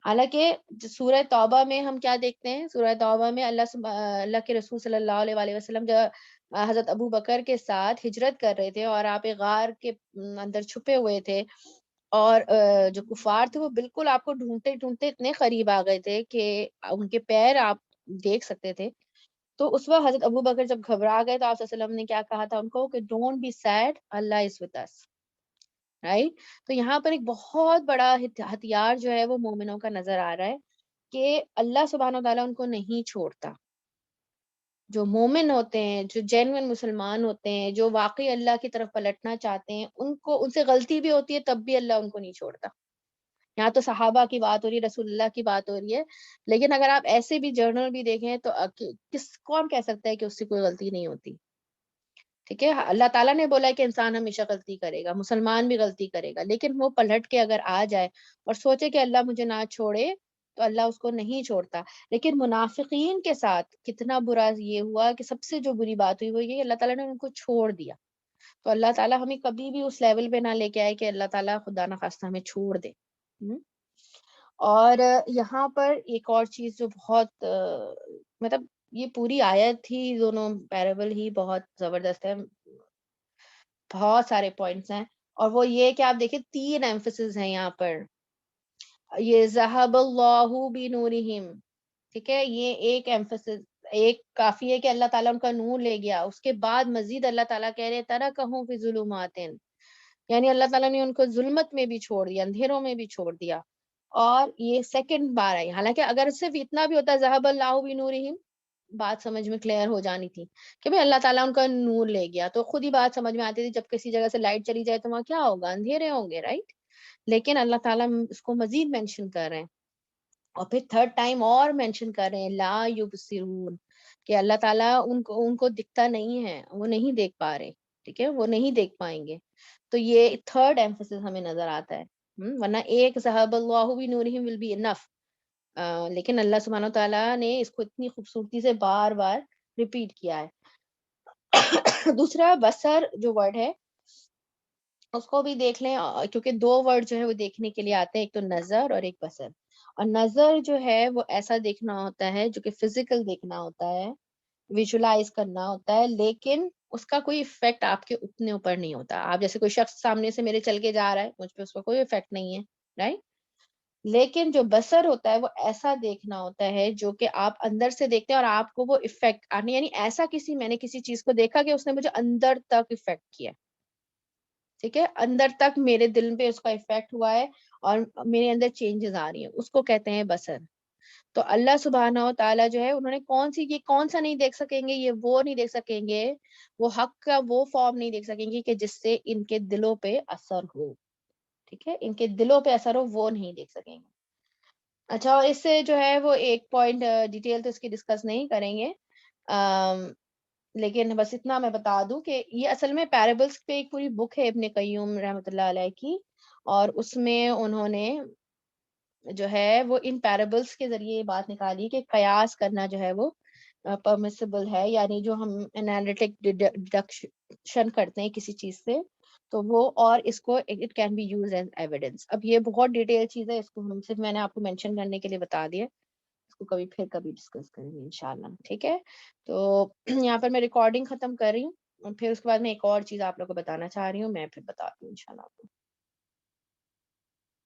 حالانکہ سورہ توبہ میں ہم کیا دیکھتے ہیں, سورہ توبہ میں اللہ کے رسول صلی اللہ علیہ وآلہ وسلم جب حضرت ابو بکر کے ساتھ ہجرت کر رہے تھے اور آپ ایک غار کے اندر چھپے ہوئے تھے, اور جو کفار تھے وہ بالکل آپ کو ڈھونڈتے ڈھونڈتے اتنے قریب آ گئے تھے کہ ان کے پیر آپ دیکھ سکتے تھے. تو اس وقت حضرت ابو بکر جب گھبرا گئے تو آپ صلی اللہ علیہ وسلم نے کیا کہا تھا ان کو, کہ ڈونٹ بی سیڈ, اللہ از ود اس. رائٹ, تو یہاں پر ایک بہت بڑا ہتھیار جو ہے وہ مومنوں کا نظر آ رہا ہے کہ اللہ سبحانہ و تعالیٰ ان کو نہیں چھوڑتا. جو مومن ہوتے ہیں, جو جینوئن مسلمان ہوتے ہیں, جو واقعی اللہ کی طرف پلٹنا چاہتے ہیں, ان سے غلطی بھی ہوتی ہے تب بھی اللہ ان کو نہیں چھوڑتا. یہاں تو صحابہ کی بات ہو رہی ہے, رسول اللہ کی بات ہو رہی ہے, لیکن اگر آپ ایسے بھی جرنل بھی دیکھیں تو کون کہہ سکتا ہے کہ اس سے کوئی غلطی نہیں ہوتی. ٹھیک ہے, اللہ تعالیٰ نے بولا ہے کہ انسان ہمیشہ غلطی کرے گا, مسلمان بھی غلطی کرے گا, لیکن وہ پلٹ کے اگر آ جائے اور سوچے کہ اللہ مجھے نہ چھوڑے تو اللہ اس کو نہیں چھوڑتا. لیکن منافقین کے ساتھ کتنا برا یہ ہوا کہ سب سے جو بری بات ہوئی وہ یہ کہ اللہ تعالیٰ نے ان کو چھوڑ دیا. تو اللہ تعالیٰ ہمیں کبھی بھی اس لیول پہ نہ لے کے آئے کہ اللہ تعالیٰ خدا نخواستہ ہمیں چھوڑ دے. اور یہاں پر ایک اور چیز جو بہت مطلب یہ پوری آیت ہی, دونوں پیرابل ہی بہت زبردست ہے, بہت سارے پوائنٹس ہیں, اور وہ یہ کہ آپ دیکھیں 3 ایمفسز ہیں یہاں پر. یہ ذہب اللہ بنورہم, ٹھیک ہے, یہ ایک ایمفسز, ایک کافی ہے کہ اللہ تعالیٰ ان کا نور لے گیا. اس کے بعد مزید اللہ تعالیٰ کہہ رہے ترکہم فی ظلمات, یعنی اللہ تعالیٰ نے ان کو ظلمت میں بھی چھوڑ دیا, اندھیروں میں بھی چھوڑ دیا. اور یہ سیکنڈ بار ہے, حالانکہ اگر صرف اتنا بھی ہوتا ذہب اللہ بنورہم, بات سمجھ میں کلیئر ہو جانی تھی کہ بھئی اللہ تعالیٰ ان کا نور لے گیا, تو خود ہی بات سمجھ میں آتی تھی. جب کسی جگہ سے لائٹ چلی جائے تو وہاں کیا ہوگا, اندھیرے ہوں گے, رائٹ. لیکن اللہ تعالیٰ اس کو مزید مینشن کر رہے ہیں, اور پھر تھرڈ ٹائم اور مینشن کر رہے ہیں لا یبصرون, کہ اللہ تعالیٰ ان کو دکھتا نہیں ہے, وہ نہیں دیکھ پا رہے. ٹھیک ہے, وہ نہیں دیکھ پائیں گے. تو یہ تھرڈ ایمفسس ہمیں نظر آتا ہے, ورنہ ایک ذہب اللہ بنورہم ول بی انف. لیکن اللہ سبحانہ و تعالیٰ نے اس کو اتنی خوبصورتی سے بار بار ریپیٹ کیا ہے. دوسرا بصر جو ورڈ ہے, اس کو بھی دیکھ لیں کیونکہ 2 ورڈ جو ہے وہ دیکھنے کے لیے آتے ہیں، ایک تو نظر اور ایک بصر. اور نظر جو ہے وہ ایسا دیکھنا ہوتا ہے جو کہ فزیکل دیکھنا ہوتا ہے، ویژولائز کرنا ہوتا ہے، لیکن اس کا کوئی افیکٹ آپ کے اتنے اوپر نہیں ہوتا. آپ جیسے کوئی شخص سامنے سے میرے چل کے جا رہا ہے، مجھ پہ اس کا کوئی افیکٹ نہیں ہے، رائٹ. لیکن جو بصر ہوتا ہے وہ ایسا دیکھنا ہوتا ہے جو کہ آپ اندر سے دیکھتے ہیں اور آپ کو وہ افیکٹ یعنی ایسا میں نے کسی چیز کو دیکھا کہ اس نے مجھے اندر تک افیکٹ کیا، ٹھیک ہے، اندر تک میرے دل پہ اس کا افیکٹ ہوا ہے اور میرے اندر چینجز آ رہی ہیں، اس کو کہتے ہیں بصر. تو اللہ سبحانہ و تعالیٰ جو ہے انہوں نے کون سا نہیں دیکھ سکیں گے، یہ وہ نہیں دیکھ سکیں گے، وہ حق کا وہ فارم نہیں دیکھ سکیں گے کہ جس سے ان کے دلوں پہ اثر ہو، ٹھیک ہے، ان کے دلوں پہ اثر ہو، وہ نہیں دیکھ سکیں گے. اچھا، اور اس سے جو ہے وہ ایک پوائنٹ ڈیٹیل تو اس کی ڈسکس نہیں کریں گے، لیکن بس اتنا میں بتا دوں کہ یہ اصل میں پیرابلس پہ ایک پوری بک ہے ابن قیوم رحمۃ اللہ علیہ کی، اور اس میں انہوں نے جو ہے وہ ان پیرابلس کے ذریعے یہ بات نکالی کہ قیاس کرنا جو ہے وہ پرمیسیبل ہے، یعنی جو ہم انالیٹک ڈیڈکشن کرتے ہیں کسی چیز سے تو وہ، اور اس کو it can be use as evidence. اب یہ بہت ڈیٹیل چیز ہے، اس کو ہم صرف میں نے آپ کو مینشن کرنے کے لیے بتا دیا، اس کو کبھی ڈسکس کریں گے انشاءاللہ، ٹھیک ہے. تو یہاں پر میں ریکارڈنگ ختم کر رہی ہوں، اور پھر اس کے بعد میں ایک اور چیز آپ لوگ کو بتانا چاہ رہی ہوں، میں پھر بتاتی ہوں انشاءاللہ آپ کو.